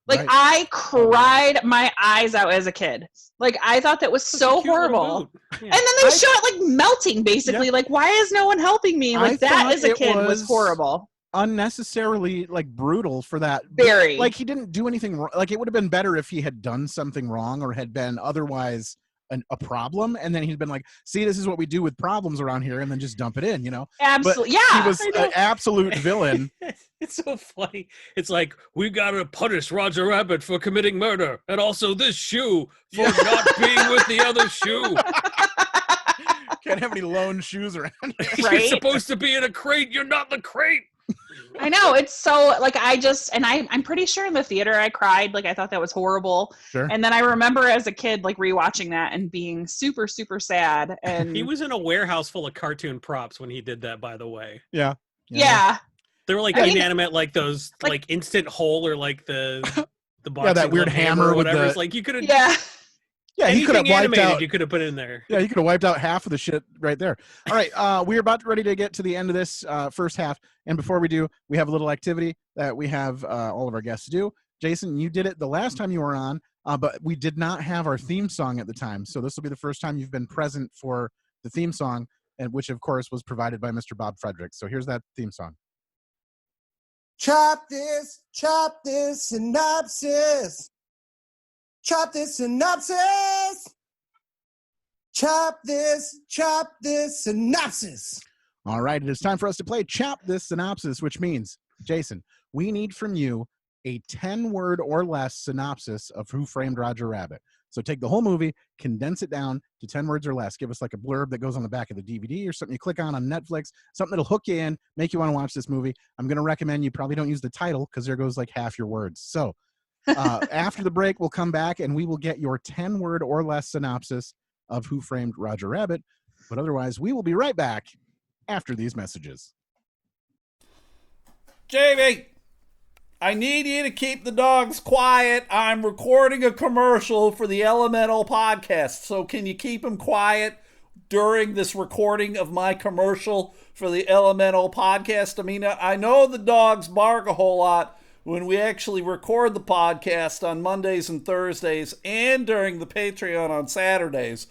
like I cried my eyes out as a kid. Like I thought that was so horrible. Yeah. And then they show it like melting, basically. Yep. Like why is no one helping me? Like that as a kid was horrible. Unnecessarily like brutal for that. Very. Like he didn't do anything wrong. Like it would have been better if he had done something wrong or had been otherwise a problem, and then he'd been like, see, this is what we do with problems around here, and then just dump it in, Absolutely. But yeah. he was an absolute villain. It's so funny. It's like, we gotta punish Roger Rabbit for committing murder, and also this shoe for not being with the other shoe. Can't have any lone shoes around. Right? You're supposed to be in a crate. You're not the crate. I know, it's so like I'm pretty sure in the theater I cried, like I thought that was horrible. Sure. And then I remember as a kid like rewatching that and being super super sad. And he was in a warehouse full of cartoon props when he did that, by the way. Yeah. They were like inanimate, like those like instant hole or like the boxing that weird hammer or whatever. with It's like you could have he could have wiped out. You could have put in there. Yeah, you could have wiped out half of the shit right there. All right, we're ready to get to the end of this first half, and before we do, we have a little activity that we have all of our guests do. Jason, you did it the last time you were on, but we did not have our theme song at the time, so this will be the first time you've been present for the theme song, and which of course was provided by Mr. Bob Frederick. So here's that theme song. Chop this synopsis. Chop this synopsis. Chop this synopsis. All right, it is time for us to play Chop This Synopsis, which means, Jason, we need from you a 10-word or less synopsis of Who Framed Roger Rabbit. So take the whole movie, condense it down to 10 words or less. Give us like a blurb that goes on the back of the DVD or something you click on Netflix, something that'll hook you in, make you want to watch this movie. I'm going to recommend you probably don't use the title because there goes like half your words. So after the break, we'll come back and we will get your 10-word or less synopsis of Who Framed Roger Rabbit. But otherwise, we will be right back after these messages. Jamie, I need you to keep the dogs quiet. I'm recording a commercial for the Elemental podcast, so can you keep them quiet during this recording of my commercial for the Elemental podcast? I mean, I know the dogs bark a whole lot when we actually record the podcast on Mondays and Thursdays and during the Patreon on Saturdays.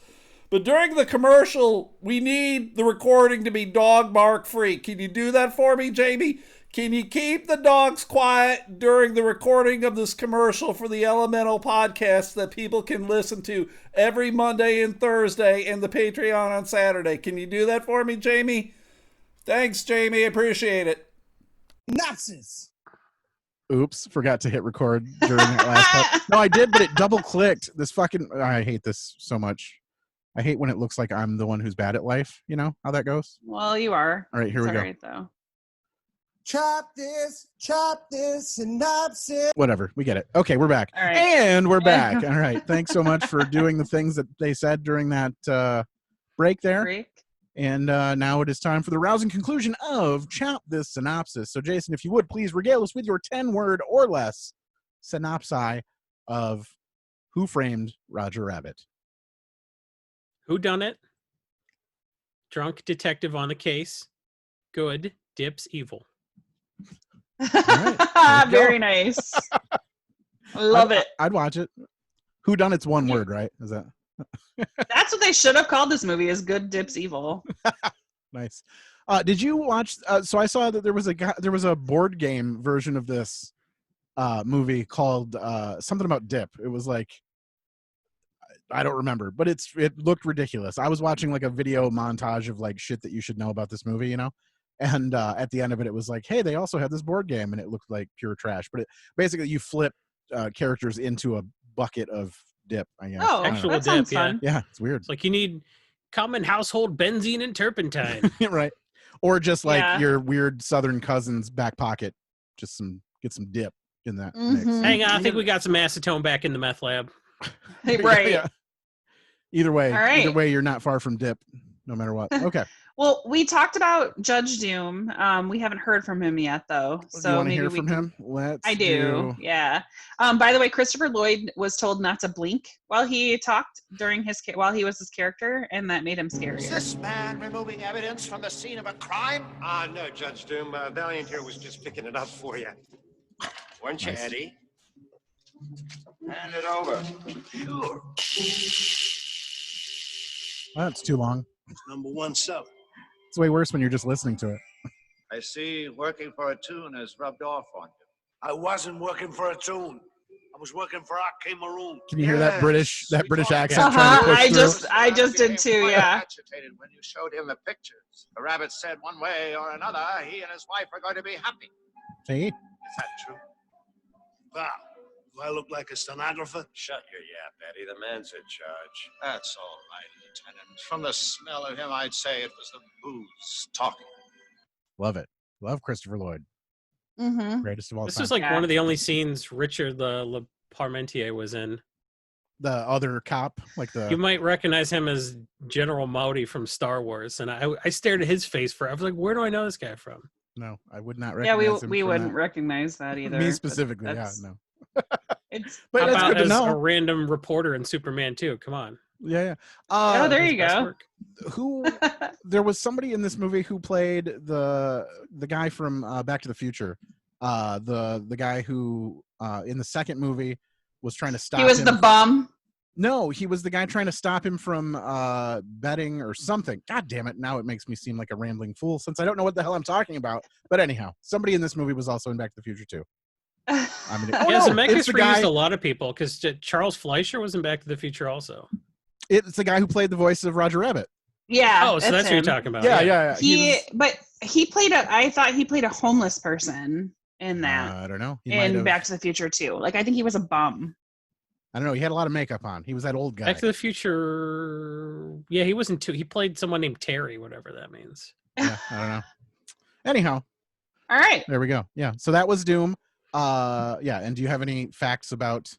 But during the commercial, we need the recording to be dog bark free. Can you do that for me, Jamie? Can you keep the dogs quiet during the recording of this commercial for the Elemental podcast that people can listen to every Monday and Thursday and the Patreon on Saturday? Can you do that for me, Jamie? Thanks, Jamie. I appreciate it. Nazis. Oops, forgot to hit record during that last part. No, I did, but it double-clicked. I hate this so much. I hate when it looks like I'm the one who's bad at life. You know how that goes? Well, you are. All right, here we go. Right, though. Chop this synopsis. Whatever, we get it. Okay, we're back. All right. And we're back. All right, thanks so much for doing the things that they said during that break there. And now it is time for the rousing conclusion of Chop This Synopsis. So, Jason, if you would, please regale us with your 10-word or less synopsis of Who Framed Roger Rabbit. Who done it? Drunk detective on the case. Good dips evil. Right, very nice. Love it. I'd watch it. Who done it's one word, right? Is that? That's what they should have called this movie, is Good Dips Evil. Nice. Did you watch? So I saw that there was a board game version of this movie called something about dip. It was like, I don't remember, but it looked ridiculous. I was watching like a video montage of like shit that you should know about this movie, and at the end of it, it was like, hey, they also had this board game, and it looked like pure trash. But basically, you flip characters into a bucket of dip, I guess. Oh, actual that dip, sounds fun. Yeah, it's weird. It's like you need common household benzene and turpentine. Right. Or just like your weird southern cousin's back pocket. Just get some dip in that mix. Hang on, I think we got some acetone back in the meth lab. Right. Yeah. Either way, All right. You're not far from dip, no matter what. Okay. Well, we talked about Judge Doom. We haven't heard from him yet, though. So you want to maybe hear from him? I do. Yeah. By the way, Christopher Lloyd was told not to blink while he talked while he was his character, and that made him scary. Is this man removing evidence from the scene of a crime? No, Judge Doom. Valiant here was just picking it up for you. Weren't you, Eddie? Hand it over. Sure. Well, that's too long. It's number 1 seller. It's way worse when you're just listening to it. I see working for a tune has rubbed off on you. I wasn't working for a tune. I was working for Arcane Maroon. Can you hear that British accent trying to push through? I just did too. Yeah. Agitated when you showed him the pictures. The rabbit said one way or another, he and his wife are going to be happy. See? Is that true? Wow. Do I look like a stenographer? Shut your yap, Eddie. The man's in charge. That's all right, Lieutenant. From the smell of him, I'd say it was the booze talking. Love it. Love Christopher Lloyd. Mm-hmm. Greatest of all This time. was like one of the only scenes Richard Le Parmentier was in. The other cop, like the. You might recognize him as General Maudy from Star Wars, and I stared at his face forever. I was like, where do I know this guy from? No, I would not recognize him. We wouldn't recognize that either. Me specifically, yeah, no. It's but how it's about good to as know. a random reporter in Superman 2? Come on. Yeah. Oh, there you go. Who? There was somebody in this movie who played the guy from Back to the Future. The guy who in the second movie was trying to stop. He was the bum. No, he was the guy trying to stop him from betting or something. God damn it! Now it makes me seem like a rambling fool since I don't know what the hell I'm talking about. But anyhow, somebody in this movie was also in Back to the Future too. Zemeckis reused a lot of people because Charles Fleischer was in Back to the Future also. It's the guy who played the voice of Roger Rabbit. Yeah. Oh, so that's who you're talking about. Yeah. He played I thought he played a homeless person in that. I don't know. In Back to the Future too. Like I think he was a bum. I don't know. He had a lot of makeup on. He was that old guy. Back to the Future. Yeah, he wasn't too. He played someone named Terry, whatever that means. Yeah, I don't know. Anyhow. All right. There we go. Yeah. So that was Doom. Yeah. And do you have any facts about?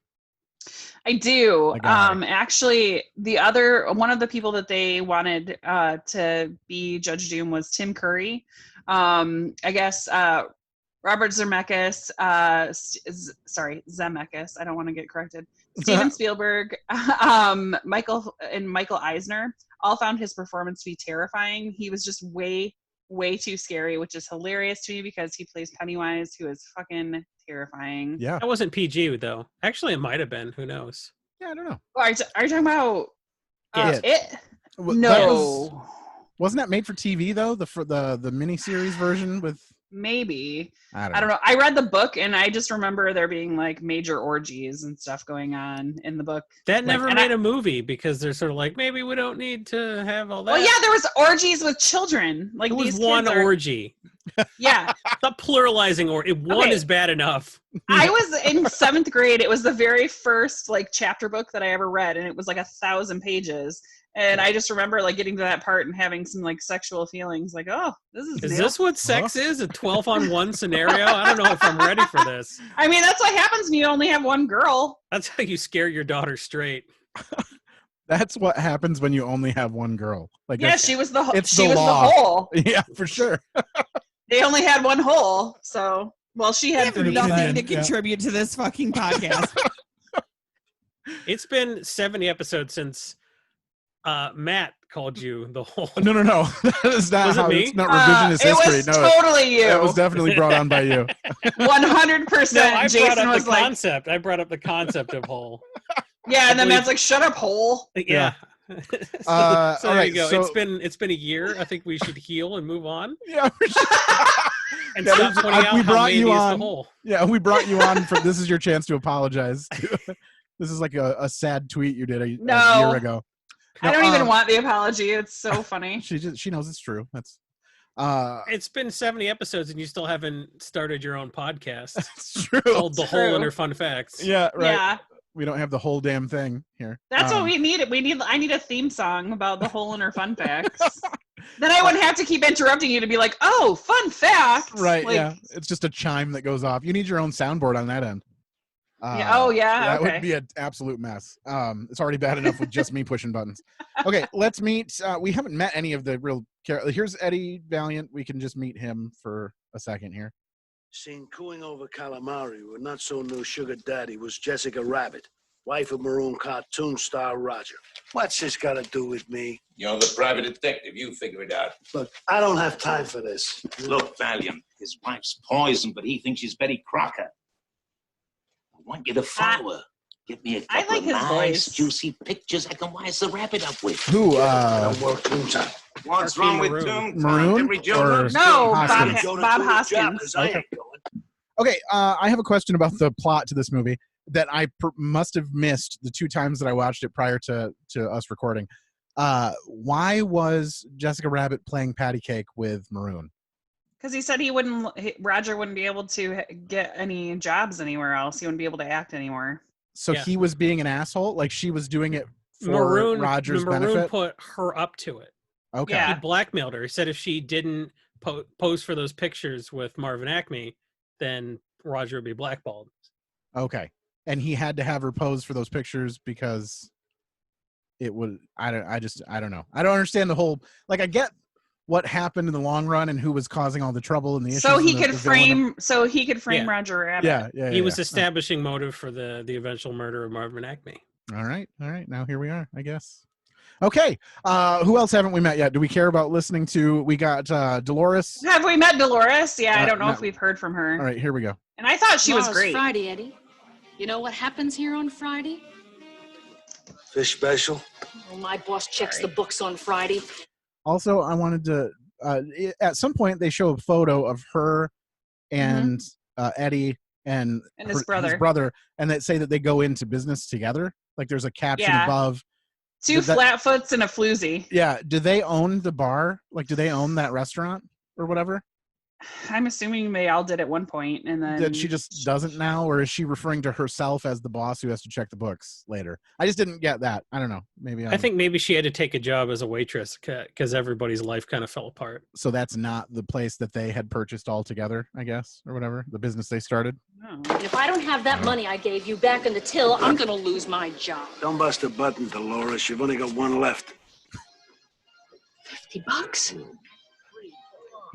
I do. Actually, one of the people that they wanted to be Judge Doom was Tim Curry. I guess Robert Zemeckis. Zemeckis. I don't want to get corrected. Steven Spielberg, Michael Eisner all found his performance to be terrifying. He was just way too scary, which is hilarious to me because he plays Pennywise, who is fucking terrifying. Yeah, that wasn't PG though. Actually, it might have been. Who knows? Yeah, I don't know. Are you talking about it? No. Wasn't that made for TV though? The miniseries version with. Maybe. I don't know. I read the book and I just remember there being like major orgies and stuff going on in the book. That never made a movie because they're sort of like, maybe we don't need to have all that. Well, yeah, there was orgies with children. Like it was these one orgy. Yeah. Stop pluralizing one is bad enough. I was in 7th grade. It was the very first like chapter book that I ever read, and it was like 1,000 pages. And I just remember like getting to that part and having some like sexual feelings like, oh, this is Is this what sex is? A 12-on-1 scenario? I don't know if I'm ready for this. I mean, that's what happens when you only have one girl. That's how you scare your daughter straight. That's what happens when you only have one girl. Like yeah, she was the law. hole. Yeah, for sure. They only had one hole, so she had nothing to contribute to this fucking podcast. It's been 70 episodes since Matt called you the whole. No. That is not how it's not revisionist history. It was totally you. That was definitely brought on by you. 100%. No, I Jason brought up was the like, concept. I brought up the concept of hole. Yeah, and then Matt's like, "Shut up, hole." Yeah. So all there right, you go. so- It's been a year. I think we should heal and move on. Yeah. And stop pointing out we how brought Mandy you is the on. hole. Yeah, we brought you on for this is your chance to apologize. This is like a sad tweet you did a year ago. I don't even want the apology. It's so funny. She knows it's true. That's It's been 70 episodes and you still haven't started your own podcast. It's true. Called The Hole in Her Fun Facts. Yeah, right. Yeah. We don't have the whole damn thing here. That's what we need. I need a theme song about the hole in her fun facts. Then I wouldn't have to keep interrupting you to be like, "Oh, fun facts!" Right? Like, yeah, it's just a chime that goes off. You need your own soundboard on that end. Yeah. Oh, yeah. That okay. would be an absolute mess. It's already bad enough with just me pushing buttons. Okay, let's meet. We haven't met any of the real characters. Here's Eddie Valiant. We can just meet him for a second here. Seen cooing over calamari with not so new sugar daddy was Jessica Rabbit, wife of Maroon cartoon star Roger. What's this got to do with me? You're the private detective. You figure it out. Look, I don't have time for this. Look, Valiant, his wife's poisoned, but he thinks she's Betty Crocker. I want you to follow her. Give me a couple like of his nice, voice. juicy pictures I can wise the rabbit up with. Who? What's wrong with Toon? Maroon Every Joe or loves No, Hoskins? Bob Hoskins. Okay. I have a question about the plot to this movie. that I must have missed the 2 times that I watched it prior to us recording. Why was Jessica Rabbit playing patty cake with Maroon? Because he said Roger wouldn't be able to get any jobs anywhere else. He wouldn't be able to act anymore. So he was being an asshole? Like she was doing it for Roger's Maroon benefit? put her up to it. Okay. Yeah. He blackmailed her. He said if she didn't pose for those pictures with Marvin Acme, then Roger would be blackballed. Okay. And he had to have her pose for those pictures because it would, I don't know. I don't understand the whole, like I get what happened in the long run and who was causing all the trouble and the issues. So he could frame Roger Rabbit. Yeah. He was establishing motive for the eventual murder of Marvin Acme. All right. Now here we are, I guess. Okay. Who else haven't we met yet? Do we care about listening to? We got Dolores. Have we met Dolores? Yeah, I don't know if we've heard from her. All right, here we go. And I thought she was Tomorrow's great. Friday, Eddie. You know what happens here on Friday? Fish special? Well, my boss checks the books on Friday. Also, I wanted to. At some point, they show a photo of her and Eddie and his brother. His brother, and that say that they go into business together. Like there's a caption above. 2 flatfoots and a floozy. Yeah. Do they own the bar? Like, do they own that restaurant or whatever? I'm assuming they all did at one point, and then That she just doesn't now, or is she referring to herself as the boss who has to check the books later? I just didn't get that. I don't know. Maybe I think maybe she had to take a job as a waitress because everybody's life kind of fell apart. So that's not the place that they had purchased altogether, I guess, or whatever, the business they started. If I don't have that money I gave you back in the till, I'm going to lose my job. Don't bust a button, Dolores. You've only got one left. $50?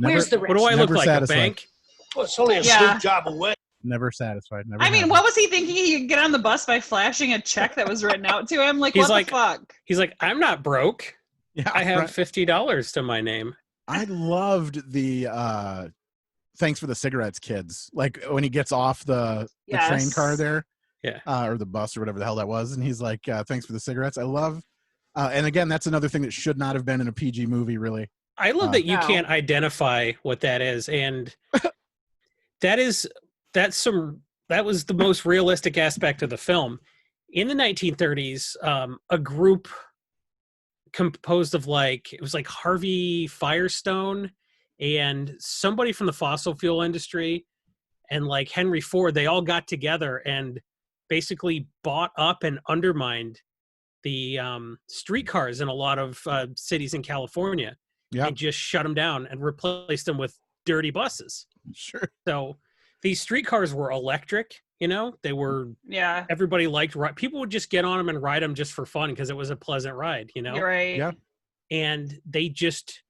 Where's the rest? What do I look like? Satisfied. A bank? Well, it's only a sweet job away. Never satisfied. Never. I mean, what was he thinking? He could get on the bus by flashing a check that was written out to him? Like, He's what like, the fuck? He's like, I'm not broke. Yeah, I have $50 to my name. I loved the thanks for the cigarettes, kids. Like when he gets off the train car there, or the bus or whatever the hell that was, and he's like, thanks for the cigarettes. I love, and again, that's another thing that should not have been in a PG movie, really. I love that you can't identify what that is, and that was the most realistic aspect of the film. In the 1930s, a group composed of it was like Harvey Firestone and somebody from the fossil fuel industry and like Henry Ford, they all got together and basically bought up and undermined the streetcars in a lot of cities in California. Yeah. And just shut them down and replaced them with dirty buses. Sure. So these streetcars were electric, they were, everybody liked, people would just get on them and ride them just for fun because it was a pleasant ride, You're right. Yeah. And they just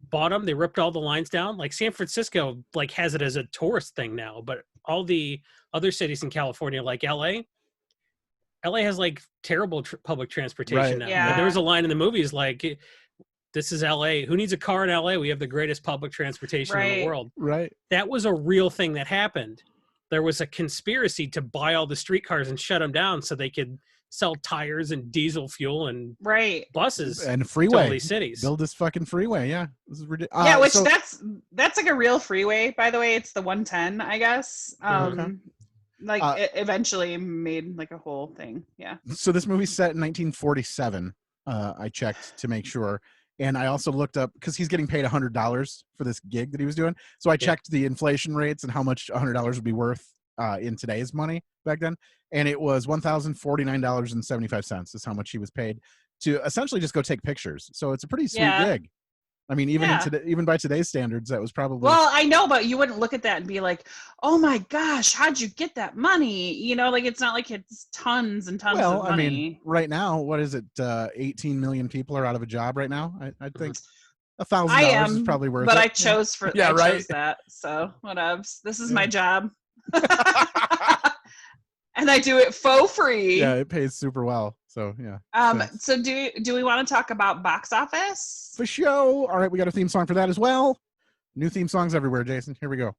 bought them. They ripped all the lines down. Like San Francisco, has it as a tourist thing now, but all the other cities in California, like LA has terrible public transportation now. Yeah. There was a line in the movies this is LA. Who needs a car in LA? We have the greatest public transportation in the world. Right. That was a real thing that happened. There was a conspiracy to buy all the streetcars and shut them down so they could sell tires and diesel fuel and buses and freeway to all these cities. Build this fucking freeway. Yeah. This is ridiculous. Yeah, that's like a real freeway, by the way. It's the 110, I guess. It eventually made a whole thing. Yeah. So this movie's set in 1947. I checked to make sure. And I also looked up because he's getting paid $100 for this gig that he was doing. So I checked the inflation rates and how much $100 would be worth in today's money back then. And it was $1,049.75 is how much he was paid to essentially just go take pictures. So it's a pretty sweet gig. I mean, even by today's standards, that was probably. Well, I know, but you wouldn't look at that and be like, "Oh my gosh, how'd you get that money?" It's not like it's tons and tons of money. I mean, right now, what is it? 18 million people are out of a job right now. I think $1,000 is probably worth it. But I chose that. So whatever. This is my job, and I do it for free. Yeah, it pays super well. So yeah. So do we want to talk about box office? For show. All right, we got a theme song for that as well. New theme songs everywhere, Jason. Here we go.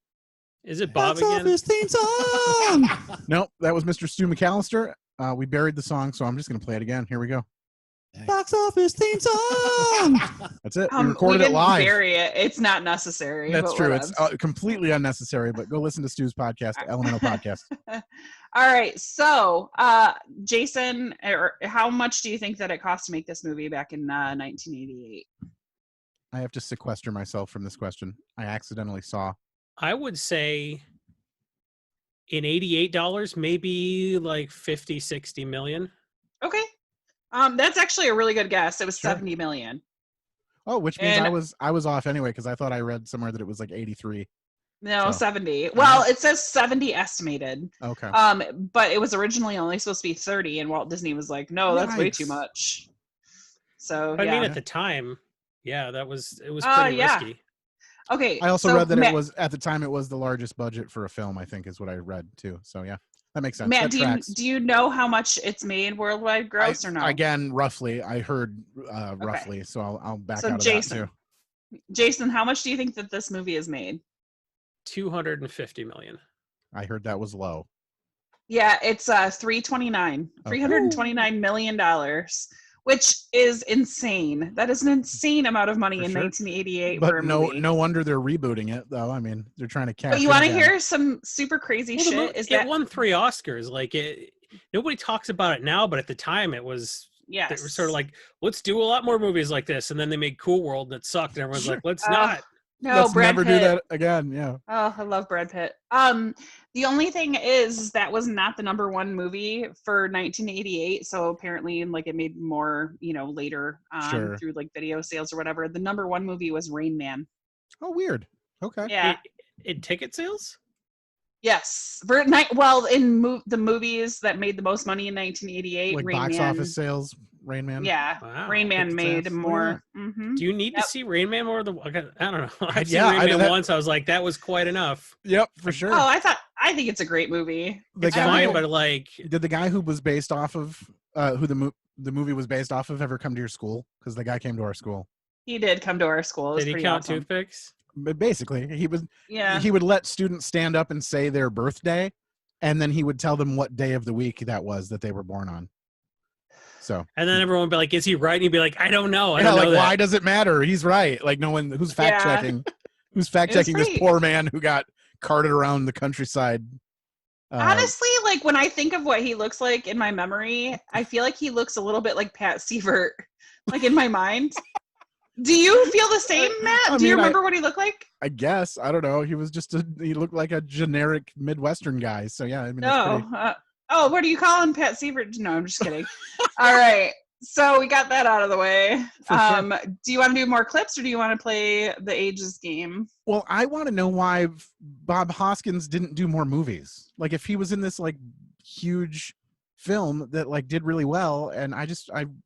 Is it Bob box again? Office theme song. Nope, that was Mr. Stu McAllister. We buried the song, so I'm just gonna play it again. Here we go. Box office theme song. That's it. We We recorded it didn't live. bury it. It's not necessary. That's but true. whatevs. It's completely unnecessary, but go listen to Stu's podcast, Elemental Podcast. All right. So, Jason, how much do you think that it cost to make this movie back in 1988? I have to sequester myself from this question. I accidentally saw. I would say in $88, maybe like 50, 60 million. Okay. That's actually a really good guess. It was Sure. 70 million. Oh, which means And- I was off anyway because I thought I read somewhere that it was like 83. No, So- 70. Well, it says 70 estimated. Okay. But it was originally only supposed to be 30, and Walt Disney was like, "No, that's way too Yikes. much." So I yeah. mean, at the time, yeah, it was pretty yeah. risky. Okay. I also so read that Matt, it was at the time it was the largest budget for a film. I think is what I read too. So yeah, that makes sense. Matt, That tracks. do you know how much it's made worldwide gross or no? Again, roughly. I heard roughly, so I'll back So out of Jason, that too. Jason, how much do you think that this movie is made? 250 million. I heard that was low. Yeah, it's 329. Okay. $329 million, which is insane. That is an insane amount of money For in sure. 1988 But for a movie. no wonder they're rebooting it though. I mean, they're trying to catch. But you want to hear some super crazy Well, the shit? Is it that won 3 Oscars. Like nobody talks about it now, but at the time it was. Yes. They were sort of like, let's do a lot more movies like this, and then they made Cool World that sucked, and everyone's like, let's not. No, Let's Brad never Pitt. do that again. Yeah. Oh, I love Brad Pitt. The only thing is that was not the number one movie for 1988. So apparently, like it made more, later on Sure. through like video sales or whatever. The number one movie was Rain Man. Oh, weird. Okay. Yeah. In ticket sales? Yes. The movies that made the most money in 1988, Like Rain box Man. office sales, Rain Man. Yeah. Wow. Rain Man Ticket made sales. more. Yeah. Mhm. Do you need to see Rain Man more? I don't know. I've Yeah, seen I Rain did Man that- once. I was like, that was quite enough. Yep, for sure. Oh, I think it's a great movie. The It's guy- fine, but like, Did the guy who was based off of who the movie was based off of ever come to your school? Because the guy came to our school. He did come to our school. It was did he pretty count awesome. toothpicks? But basically, Yeah. he would let students stand up and say their birthday, and then he would tell them what day of the week that was that they were born on. So And then everyone would be like, is he right? And he'd be like, I don't know. I yeah, don't know like that. why does it matter? He's right. Like no one who's fact checking. Who's fact checking this pretty- poor man who got carted around the countryside? Honestly, like when I think of what he looks like in my memory, I feel like he looks a little bit like Pat Sievert, like in my mind. Do you feel the same, Matt? Do you remember what he looked like? I guess I don't know. He was he looked like a generic Midwestern guy. So yeah, I mean, No. it's pretty- What do you call him, Pat Sievert? No, I'm just kidding. All right. So we got that out of the way. For Do you want to do more clips or do you want to play the ages game? Well, I want to know why Bob Hoskins didn't do more movies. Like if he was in this like huge film that like did really well, and I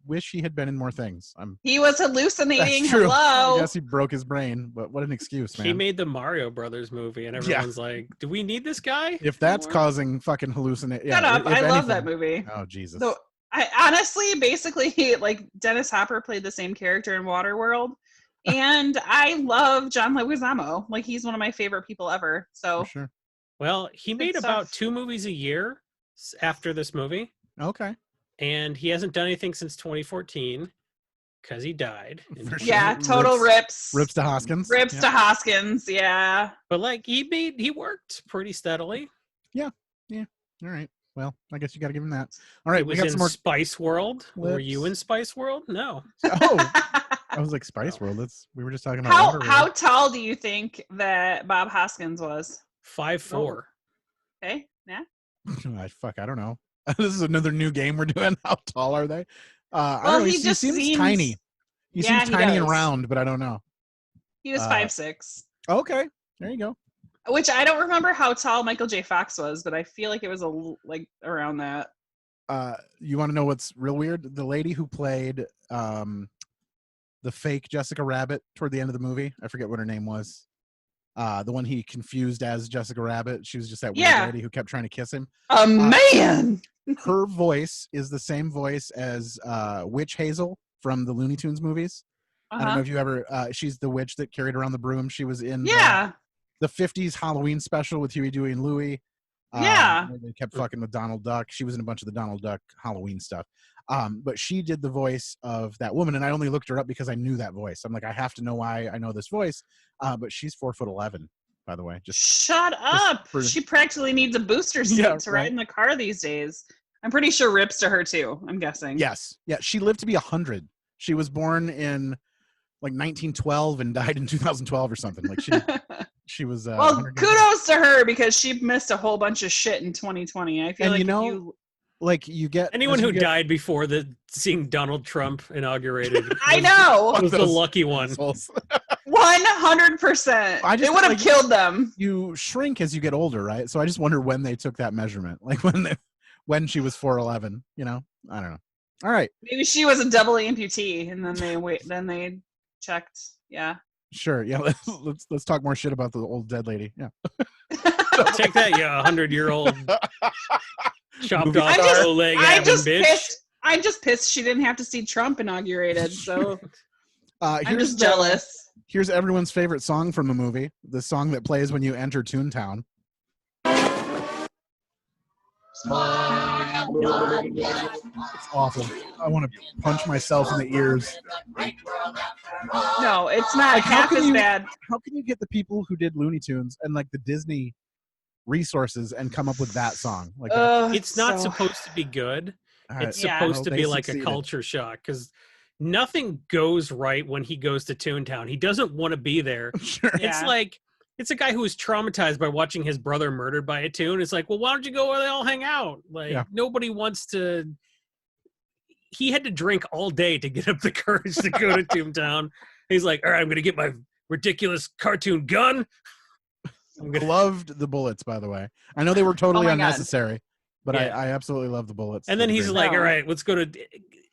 wish he had been in more things. He was hallucinating. That's true. Hello. I guess he broke his brain, but what an excuse, man. He made the Mario Brothers movie, and everyone's like, do we need this guy? If that's causing fucking hallucination. Shut up. I love that movie. Oh, Jesus. So I honestly, basically, like Dennis Hopper played the same character in Waterworld, and I love John Leguizamo. Like he's one of my favorite people ever. So For sure. Well, he made stuff. about 2 movies a year after this movie, Okay. and he hasn't done anything since 2014 because he died. For sure. yeah, total rips. Rips to Hoskins. Rips Yeah. to Hoskins. Yeah. But like he worked pretty steadily. Yeah. All right. Well, I guess you got to give him that. All right, He we was got in some more. Spice World. Were clips. you in Spice World? No. Oh, I was like Spice World. We were just talking about How Waterworld. how tall do you think that Bob Hoskins was? 5'4". Okay. Yeah. I don't know. This is another new game we're doing. How tall are they? I Well, don't know. he just seems seems- tiny. He Yeah, seems he tiny and does. round, but I don't know. He was 5'6". Okay, there you go. Which I don't remember how tall Michael J. Fox was, but I feel like it was like around that. You want to know what's real weird? The lady who played the fake Jessica Rabbit toward the end of the movie, I forget what her name was. The one he confused as Jessica Rabbit. She was just that weird Yeah. lady who kept trying to kiss him. A man. Her voice is the same voice as Witch Hazel from the Looney Tunes movies. I don't Uh-huh. know if you ever. She's the witch that carried around the broom. She was in Yeah. the 50s Halloween special with Huey, Dewey, and Louie. Yeah. They kept fucking with Donald Duck. She was in a bunch of the Donald Duck Halloween stuff. But she did the voice of that woman, and I only looked her up because I knew that voice. I'm like, I have to know why I know this voice. But she's 4'11", by the way. Shut up. She practically needs a booster seat to ride in the car these days. I'm pretty sure rips to her too, I'm guessing. Yes. Yeah, she lived to be 100. She was born in like 1912 and died in 2012 or something. Like she was well, kudos to her because she missed a whole bunch of shit in 2020. I feel like you get anyone who died before seeing Donald Trump inaugurated. I know was the lucky one. 100%. It would have killed them. You shrink as you get older, right? So I just wonder when they took that measurement, like when she was 4'11". You know, I don't know. All right, maybe she was a double amputee, and then they checked. Yeah. Sure. Yeah. Let's talk more shit about the old dead lady. Yeah. Take that, 100-year-old chopped off low leg bitch. I'm just pissed she didn't have to see Trump inaugurated. So I'm just jealous. Here's everyone's favorite song from the movie. The song that plays when you enter Toontown. It's awful. I want to punch myself in the ears. No, it's not half as bad. How can you get the people who did Looney Tunes and like the Disney resources and come up with that song? Like it's not supposed to be good. It's supposed to be like a culture shock because nothing goes right when he goes to Toontown. He doesn't want to be there. Sure. It's like it's a guy who was traumatized by watching his brother murdered by a toon. It's like, well, why don't you go where they all hang out? Like nobody wants to. He had to drink all day to get up the courage to go to Toontown. He's like, all right, I'm going to get my ridiculous cartoon gun. Loved the bullets, by the way. I know they were totally unnecessary, but I absolutely love the bullets. And then he's like, all right, let's go to.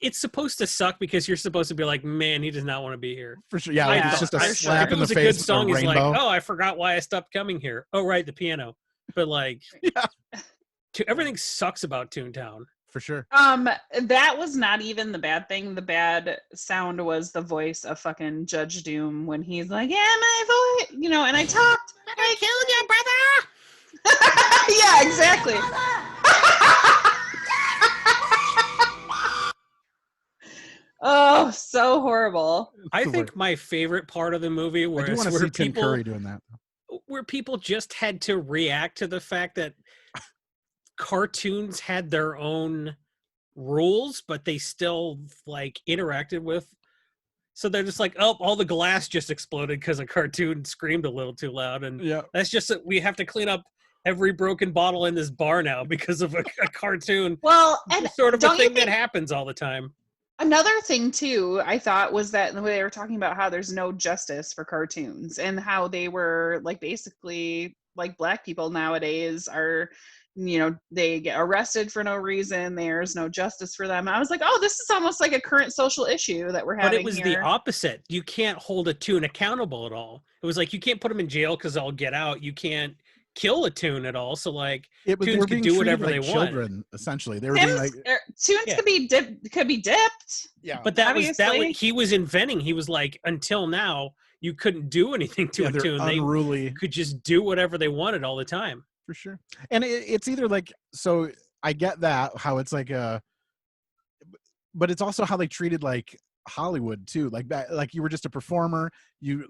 It's supposed to suck because you're supposed to be like, man, he does not want to be here. For sure. Yeah, like it's just a slap in the face. It was a good song. He's like, oh, I forgot why I stopped coming here. Oh, right, the piano. But like, everything sucks about Toontown. For sure. That was not even the bad thing. The bad sound was the voice of fucking Judge Doom when he's like, yeah, my voice, and I talked. I killed your brother. Yeah, exactly. Oh, so horrible. I think my favorite part of the movie was I do want to see Tim Curry doing that. Where people just had to react to the fact that cartoons had their own rules, but they still like interacted with. So they're just like, oh, all the glass just exploded because a cartoon screamed a little too loud, and that's just that we have to clean up every broken bottle in this bar now because of a cartoon. Well, and it's sort of a thing that happens all the time. Another thing too, I thought was that the way they were talking about how there's no justice for cartoons and how they were like basically like black people nowadays are, they get arrested for no reason. There's no justice for them. I was like, oh, this is almost like a current social issue that we're having. But it was the opposite. You can't hold a toon accountable at all. It was like you can't put them in jail because they'll get out. You can't kill a toon at all. So like toons could do whatever they want. Children, essentially, they were being like toons could be dipped. Yeah, but that was he was inventing. He was like, until now, you couldn't do anything to a toon. Unruly. They could just do whatever they wanted all the time. For sure. And it's either like, so I get that how it's like but it's also how they treated like Hollywood too, like that, like you were just a performer.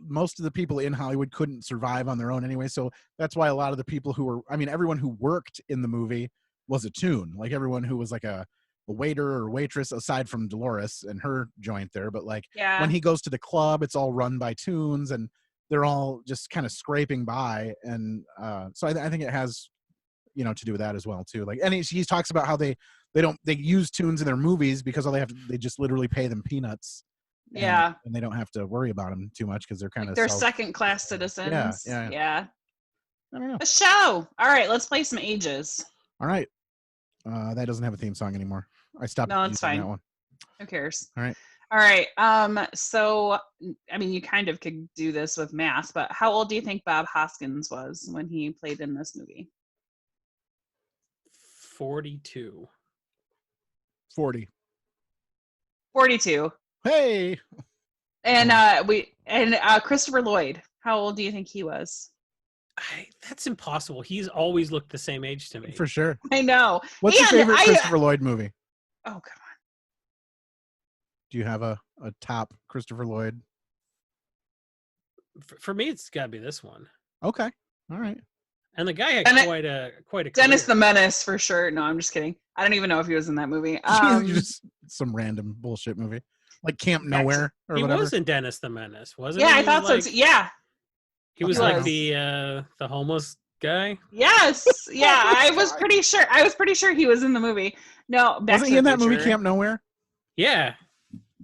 Most of the people in Hollywood couldn't survive on their own anyway, so that's why a lot of the people who were, everyone who worked in the movie was a toon. Like everyone who was like a waiter or waitress, aside from Dolores and her joint there, but like when he goes to the club, it's all run by toons and they're all just kind of scraping by, and so I think it has to do with that as well too. Like, and he talks about how they use toons in their movies because they just literally pay them peanuts. And they don't have to worry about them too much because they're kind of they're second-class citizens. Yeah. I don't know. A show. All right, let's play some ages. All right. That doesn't have a theme song anymore. I stopped. No, it's fine. That one. Who cares? All right. All right. So, you kind of could do this with math, but how old do you think Bob Hoskins was when he played in this movie? 42. 40. 42. Hey. And Christopher Lloyd, how old do you think he was? That's impossible. He's always looked the same age to me. For sure. I know. What's your favorite Christopher Lloyd movie? Oh, come on. Do you have a top Christopher Lloyd? For me, it's got to be this one. Okay. All right. And the guy had quite a Dennis career. the Menace for sure. No, I'm just kidding. I don't even know if he was in that movie. Just some random bullshit movie. Like Camp Nowhere or he whatever. was in Dennis the Menace, wasn't Yeah, he? I thought so too. Yeah. He was like the homeless guy. Yes. Yeah, I was pretty sure he was in the movie. No, Wasn't he in that movie Camp Nowhere? Yeah.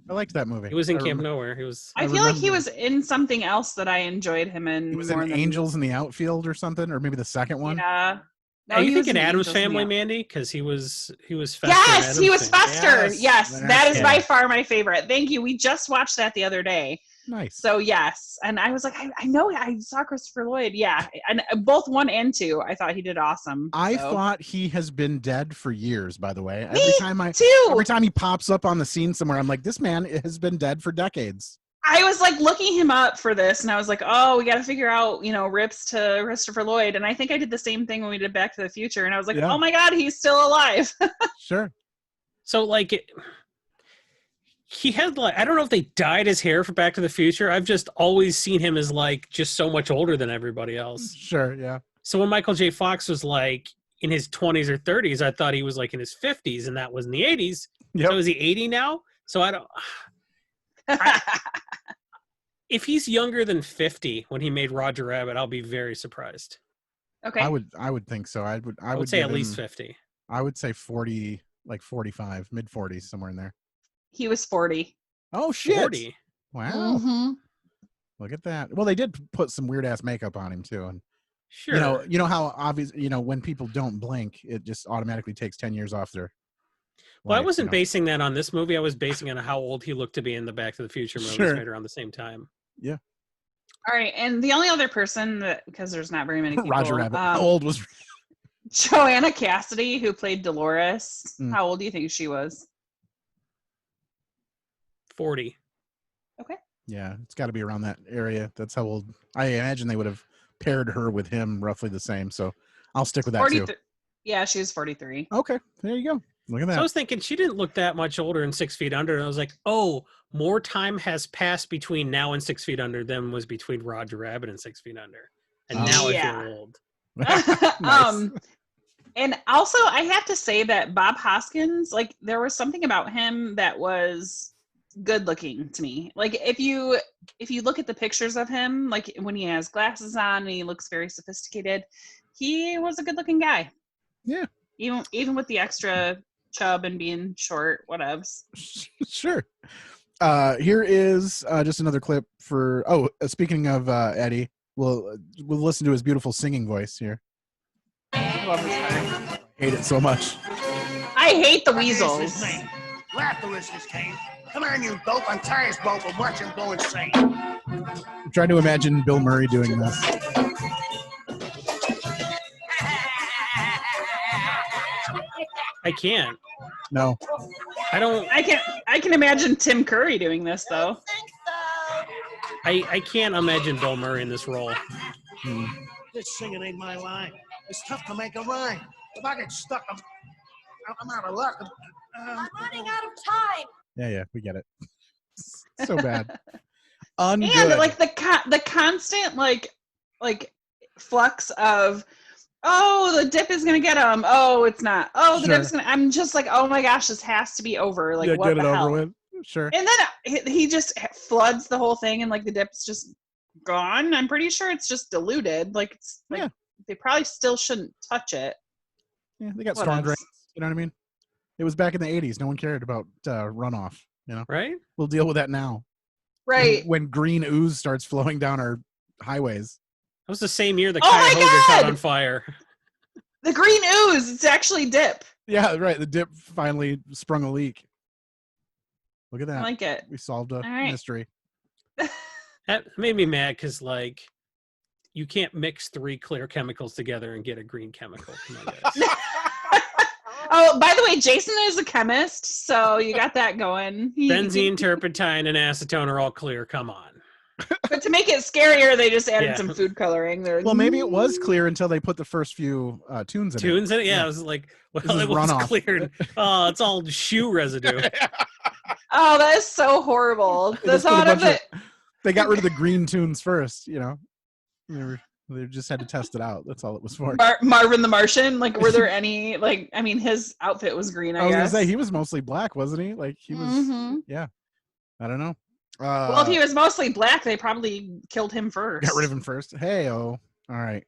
I liked that movie. He was in Camp Nowhere. He was. I feel like he was in something else that I enjoyed him in. He was in Angels in the Outfield or something, or maybe the second one. Yeah. No, you thinking Addams Family, Mandy? Because he was Fester. Yes, he was Fester. Yes, yes, that is by far my favorite. Thank you. We just watched that the other day. Nice. So yes, and I was like, I know I saw Christopher Lloyd. Yeah, and both 1 and 2, I thought he did awesome. I thought he has been dead for years. By the way, Every time he pops up on the scene somewhere, I'm like, this man has been dead for decades. I was like looking him up for this, and I was like, oh, we got to figure out, rips to Christopher Lloyd. And I think I did the same thing when we did Back to the Future, and I was like, oh my God, he's still alive. Sure. So like, he had like, I don't know if they dyed his hair for Back to the Future. I've just always seen him as like just so much older than everybody else. Sure, yeah. So when Michael J. Fox was like in his 20s or 30s, I thought he was like in his 50s, and that was in the 80s. Yep. So is he 80 now? So I don't. If he's younger than 50 when he made Roger Rabbit, I'll be very surprised. Okay. I would think so. I would say give at least him, 50. I would say 40, like 45, mid 40s, somewhere in there. He was 40. Oh shit! 40. Wow. Mm-hmm. Look at that. Well, they did put some weird ass makeup on him too, and sure. You know how obvious. When people don't blink, it just automatically takes 10 years off their. Well, I wasn't basing that on this movie. I was basing it on how old he looked to be in the Back to the Future movies made around the same time. Yeah. All right, and the only other person because there's not very many people. Roger Rabbit. How old was? Joanna Cassidy, who played Dolores. How old do you think she was? 40. Okay. Yeah, it's got to be around that area. That's how old. I imagine they would have paired her with him roughly the same. So I'll stick with that too. Yeah, she was 43. Okay, there you go. Look at that. So I was thinking she didn't look that much older in 6 Feet Under. And I was like, oh, more time has passed between now and 6 Feet Under than was between Roger Rabbit and 6 Feet Under. And now I feel old. Nice. And also, I have to say that Bob Hoskins, like, there was something about him that was good looking to me. Like, if you look at the pictures of him, like when he has glasses on and he looks very sophisticated, he was a good looking guy. Yeah. Even with the extra chub and being short, whatevs. Sure. Here is just another clip for. Oh, speaking of Eddie, we'll listen to his beautiful singing voice here. I love his part. Hate it so much. I hate the weasels. Lazarus came. Come on, you dope. I'm tired as both of watching go insane. I'm trying to imagine Bill Murray doing this. I can't. No. I don't. I can imagine Tim Curry doing this though. I can't imagine Bill Murray in this role. This singing ain't my line. It's tough to make a rhyme. If I get stuck, I'm out of luck. I'm running out of time. Yeah, we get it. So bad. Ungood. And like the constant like flux of, oh, the dip is gonna get him. Oh, it's not. Oh, the dip's gonna. I'm just like, oh my gosh, this has to be over. Like, what get the it hell? over with. Sure. And then he just floods the whole thing, and like the dip's just gone. I'm pretty sure it's just diluted. Like, it's like they probably still shouldn't touch it. Yeah, they got strong drinks. You know what I mean? It was back in the 80s. No one cared about runoff. You know, right? We'll deal with that now. Right. When green ooze starts flowing down our highways. That was the same year the Cuyahoga caught on fire. The green ooze. It's actually dip. Yeah, right. The dip finally sprung a leak. Look at that. I like it. We solved a mystery. That made me mad because, like, you can't mix 3 clear chemicals together and get a green chemical. Come on, guys. Oh, by the way, Jason is a chemist, so you got that going. Benzene, turpentine, and acetone are all clear. Come on. But to make it scarier, they just added some food coloring. Well, maybe it was clear until they put the first few tunes in it. Yeah, I was like, well, it was runoff. clear. Oh, it's all shoe residue. Oh, that is so horrible. The thought of it. They got rid of the green tunes first, They just had to test it out. That's all it was for. Marvin the Martian. Like, were there any? Like, I mean, his outfit was green. I was gonna say he was mostly black, wasn't he? Like he was. Yeah. I don't know. Well, if he was mostly black, they probably killed him first. Got rid of him first. Hey, all right.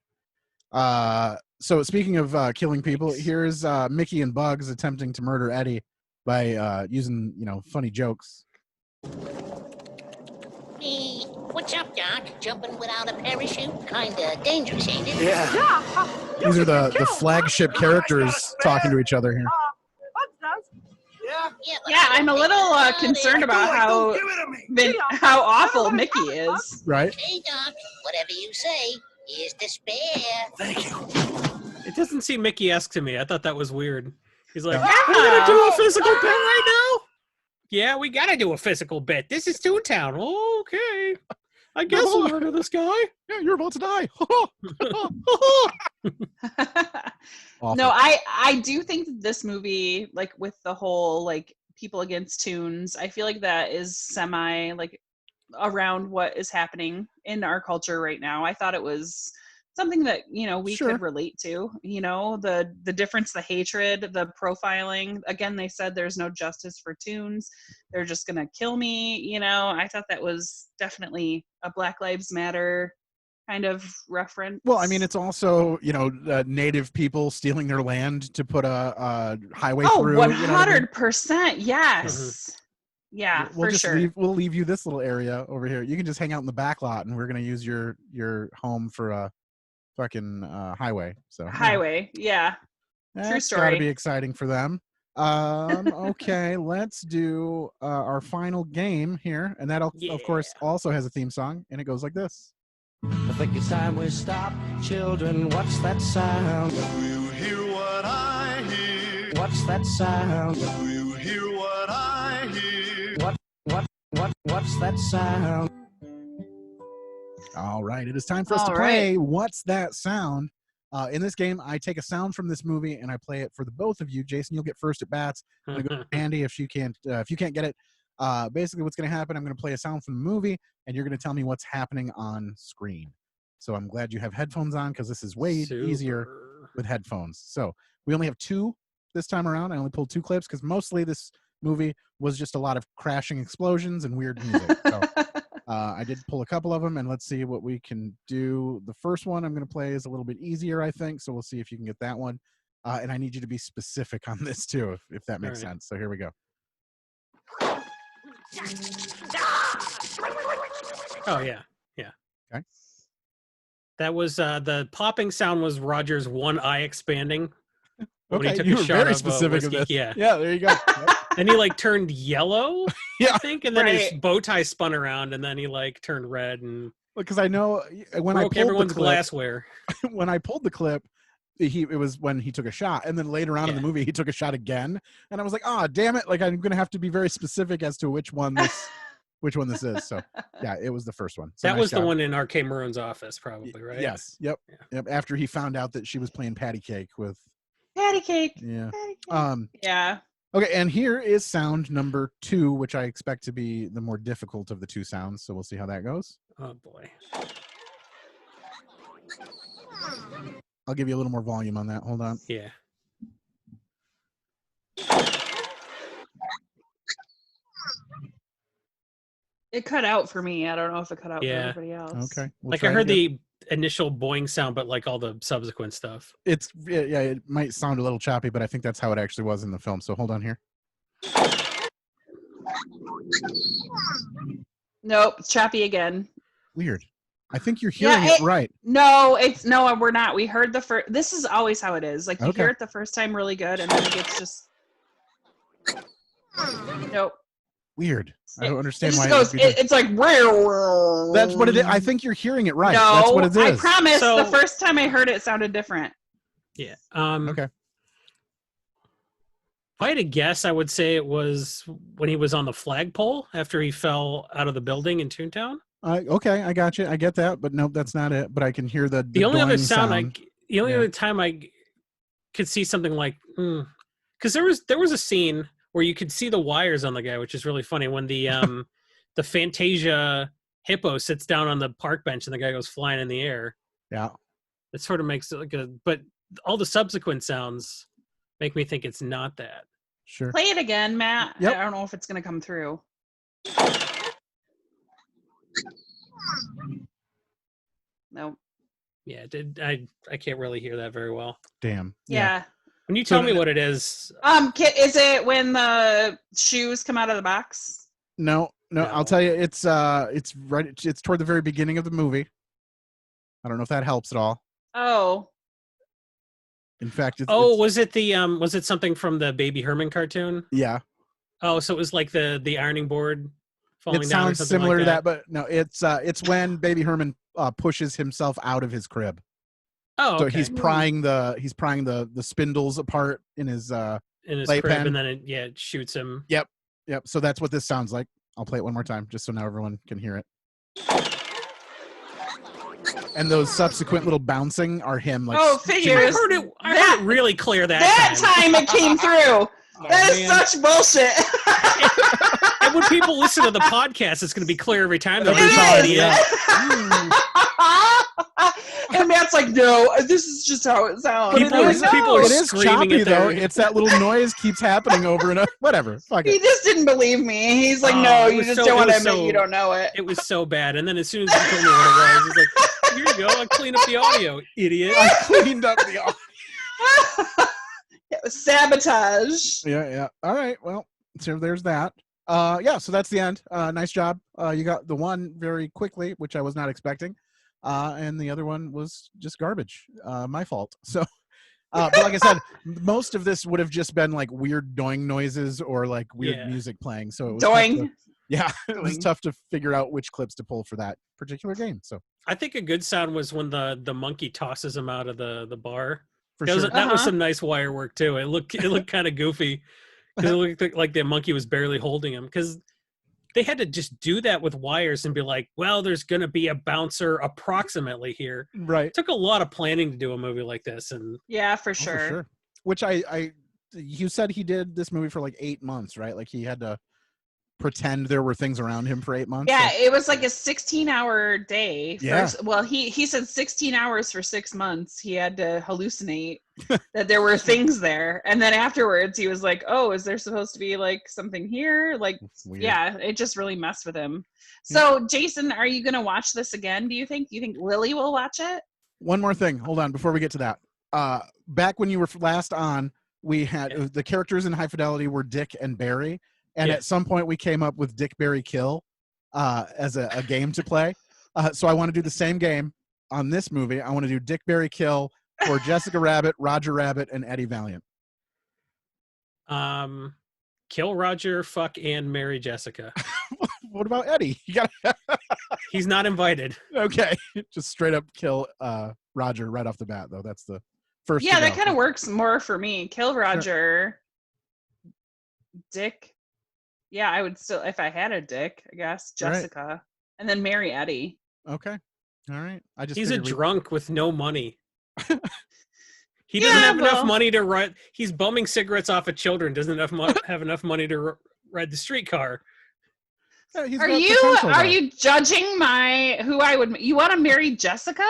So speaking of killing people, here's Mickey and Bugs attempting to murder Eddie by using funny jokes. Hey, what's up, Doc? Jumping without a parachute? Kinda dangerous, ain't it? Yeah. These are the flagship characters talking to each other here. Yeah, I'm a little concerned about how awful Mickey is. Right. Hey, Doc, whatever you say. Here's the spare. Thank you. It doesn't seem Mickey-esque to me. I thought that was weird. He's like, we're gonna do a physical bit right now. Yeah, we gotta do a physical bit. This is Toontown. Okay. I guess we'll murder this guy. Yeah, you're about to die. No, I do think that this movie, like with the whole like people against tunes, I feel like that is semi like around what is happening in our culture right now. I thought it was something that we could relate to. The difference, the hatred, the profiling. Again, they said there's no justice for tunes. They're just gonna kill me. I thought that was definitely a Black Lives Matter kind of reference. Well, I mean, it's also native people stealing their land to put a highway through. 100%. Yes. Yeah, we'll for sure. We'll leave you this little area over here. You can just hang out in the back lot, and we're gonna use your home for a fucking highway. So highway, yeah. True story. Got to be exciting for them. Okay, let's do our final game here, and that of course also has a theme song, and it goes like this. I think it's time we stop. Children, what's that sound? Do you hear what I hear? What's that sound? Do you hear what I hear? What's that sound? All right, it is time for us to play What's That Sound? In this game, I take a sound from this movie and I play it for the both of you. Jason, you'll get first at bats. I'm gonna go to Mandy if you can't get it. Basically, what's going to happen? I'm going to play a sound from the movie, and you're going to tell me what's happening on screen. So I'm glad you have headphones on because this is way easier with headphones. So we only have 2 this time around. I only pulled 2 clips because mostly this movie was just a lot of crashing explosions and weird music. So I did pull a couple of them, and let's see what we can do. The first one I'm going to play is a little bit easier, I think. So we'll see if you can get that one. And I need you to be specific on this too, if that makes sense. So here we go. Oh yeah. Okay. That was the popping sound was Roger's one eye expanding. When Okay, he took you a were shot very of, specific of whiskey. this. Yeah, there you go. And he turned yellow, I think, and then his Right. bow tie spun around, and then he turned red and Because I know when I broke pulled everyone's the clip, glassware. when I pulled the clip, it was when he took a shot, and then later on in the movie he took a shot again, and I was like, oh damn it! Like I'm gonna have to be very specific as to which one this is. So yeah, it was the first one. So That nice was the job. one in R.K. Maroon's office, probably, right? Yes. Yep. After he found out that she was playing patty cake with. Patty cake. Yeah. Yeah. Okay, and here is sound number 2, which I expect to be the more difficult of the 2 sounds. So we'll see how that goes. Oh boy. I'll give you a little more volume on that. Hold on. Yeah. It cut out for me. I don't know if it cut out for Yeah. everybody else. Okay. We'll I try it heard again. the initial boing sound, but all the subsequent stuff. It might sound a little choppy, but I think that's how it actually was in the film. So hold on here. Nope, it's choppy again. Weird. I think you're hearing it right. No, we're not. We heard the first. This is always how it is. Like you Okay. hear it the first time really good, and then it gets just. Nope. Weird. I don't It understand just why. goes. It's like. That's what it is. I think you're hearing it right. No, That's what it is. I promise. So- the first time I heard it sounded different. Yeah. Okay. If I had to guess, I would say it was when he was on the flagpole after he fell out of the building in Toontown. Okay, I got you. I get that, but nope, that's not it. But I can hear the only other sound. The only other time I could see something like, because there was a scene where you could see the wires on the guy, which is really funny when the the Fantasia hippo sits down on the park bench and the guy goes flying in the air. Yeah, it sort of makes it like but all the subsequent sounds make me think it's not that. Sure. Play it again, Matt. Yep. I don't know if it's going to come through. No. Yeah, I can't really hear that very well. Damn. Yeah. When you tell me what it is. Is it when the shoes come out of the box? No. I'll tell you, it's toward the very beginning of the movie. I don't know if that helps at all. Oh. In fact, was it something from the Baby Herman cartoon? Yeah. Oh, so it was like the ironing board falling it down. It sounds similar to that, but no, it's when Baby Herman pushes himself out of his crib. Oh, okay. So he's prying the spindles apart in his crib, and then it shoots him. Yep. So that's what this sounds like. I'll play it one more time, just so now everyone can hear it. And those subsequent little bouncing are him. Like, figures. I heard it really clear that time it came through. That is such bullshit. And when people listen to the podcast, it's going to be clear every time. And Matt's like, no, this is just how it sounds. People are it is screaming choppy, at though. It's that little noise keeps happening over and over. Whatever. Fuck it. He just didn't believe me. He's like, no, you just don't want to admit you don't know it. It was so bad. And then as soon as he told me what it was, he's like, here you go. I cleaned up the audio, idiot. I cleaned up the audio. It was sabotage. Yeah. All right. Well, so there's that. So that's the end. Nice job. You got the one very quickly, which I was not expecting. And the other one was just garbage. My fault. So, but like I said, most of this would have just been like weird doing noises or like weird music playing. So it was doing. It was tough to figure out which clips to pull for that particular game. So I think a good sound was when the monkey tosses him out of the bar. Sure. That was some nice wire work too. It looked kind of goofy because it looked like the monkey was barely holding him, because they had to just do that with wires and be like, well, there's going to be a bouncer approximately here. Right. It took a lot of planning to do a movie like this. And yeah, for sure. For sure. Which you said he did this movie for like 8 months, right? Like he had to pretend there were things around him for 8 months. Yeah, it was like a 16-hour day. Yeah. Well, he said 16 hours for 6 months. He had to hallucinate that there were things there. And then afterwards he was like, oh, is there supposed to be like something here? Like, yeah, it just really messed with him. So Jason, are you going to watch this again? Do you think Lily will watch it? One more thing. Hold on. Before we get to that, back when you were last on, we had the characters in High Fidelity were Dick and Barry. And at some point we came up with Dick, Barry, Kill as a game to play. So I want to do the same game on this movie. I want to do Dick, Barry, Kill for Jessica Rabbit, Roger Rabbit, and Eddie Valiant. Kill Roger, fuck, and marry Jessica. What about Eddie? He's not invited. Okay. Just straight up kill Roger right off the bat, though. That's the first. Yeah, that kind of works more for me. Kill Roger. Sure. Dick. Yeah, I would still, if I had a Dick, I guess, Jessica, and then marry Eddie. Okay. All right. He's a drunk with no money. He doesn't have enough money to ride. He's bumming cigarettes off of children. Doesn't have enough money to ride the streetcar. Yeah, are you judging you want to marry Jessica?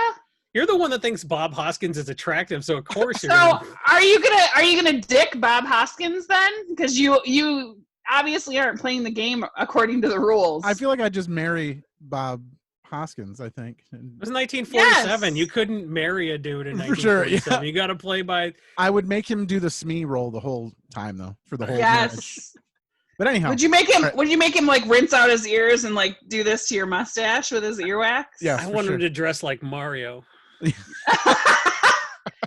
You're the one that thinks Bob Hoskins is attractive, so of course you're. So are you gonna dick Bob Hoskins then? Because you obviously aren't playing the game according to the rules. I feel like I'd just marry Bob Hoskins, I think. It was 1947. Yes. You couldn't marry a dude in 1947. For sure, yeah. You got to play by... I would make him do the Smee roll the whole time, though, for the whole marriage. But anyhow. Would you make him like rinse out his ears and like do this to your mustache with his earwax? Yeah, I want him to dress like Mario.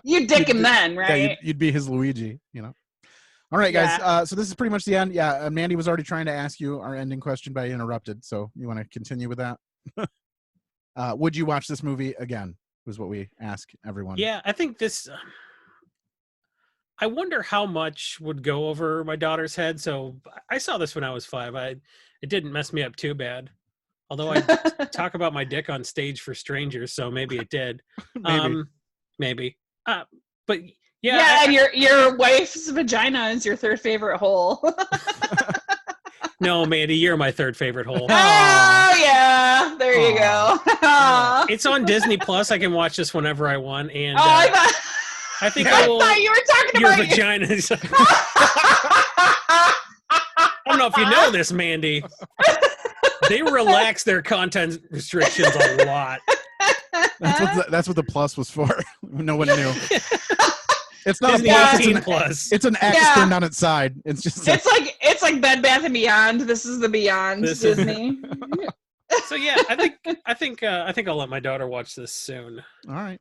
You dick him then, right? Yeah, you'd be his Luigi, you know. All right, guys. Yeah. So this is pretty much the end. Yeah, Mandy was already trying to ask you our ending question, but I interrupted. So you want to continue with that? Would you watch this movie again? Was what we ask everyone. Yeah, I think this. I wonder how much would go over my daughter's head. So I saw this when I was 5. It didn't mess me up too bad. Although I talk about my dick on stage for strangers, so maybe it did. Maybe. But yeah. And your wife's vagina is your third favorite hole. No, Mandy, you're my third favorite hole. Oh yeah, there you go. It's on Disney Plus. I can watch this whenever I want. And I think thought you were talking your about vagina. I don't know if you know this, Mandy. They relax their content restrictions a lot. That's what the plus was for. No one knew. It's not Disney a plus. 18 plus. It's an X turned on its side. It's just. It's like Bed Bath and Beyond. This is the Beyond Disney. So yeah, I think I'll let my daughter watch this soon. All right.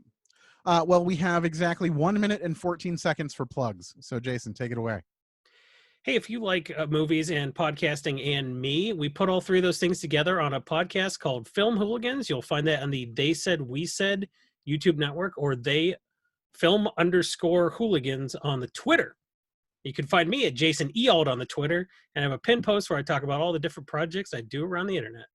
Well, we have exactly 1 minute and 14 seconds for plugs. So Jason, take it away. Hey, if you like movies and podcasting and me, we put all three of those things together on a podcast called Film Hooligans. You'll find that on the They Said We Said YouTube network, or They Film_Hooligans on the Twitter. You can find me at Jason Eald on the Twitter, and I have a pin post where I talk about all the different projects I do around the internet.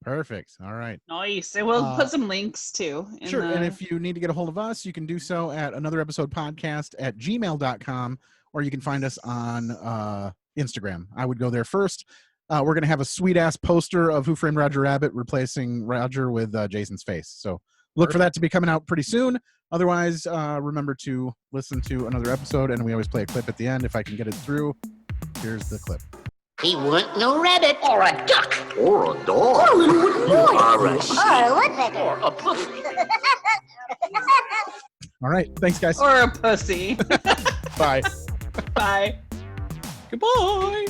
Perfect. All right. Nice. And we'll put some links too. Sure. And if you need to get a hold of us, you can do so at anotherepisodepodcast@gmail.com, or you can find us on Instagram. I would go there first. We're going to have a sweet ass poster of Who Framed Roger Rabbit replacing Roger with Jason's face. So look for that to be coming out pretty soon. Otherwise, remember to listen to another episode, and we always play a clip at the end if I can get it through. Here's the clip. He weren't no rabbit. Or a duck. Or a dog. Or a little wooden boy. Or a sheep. Or a woodpecker. Or a pussy. All right. Thanks, guys. Or a pussy. Bye. Bye. Goodbye.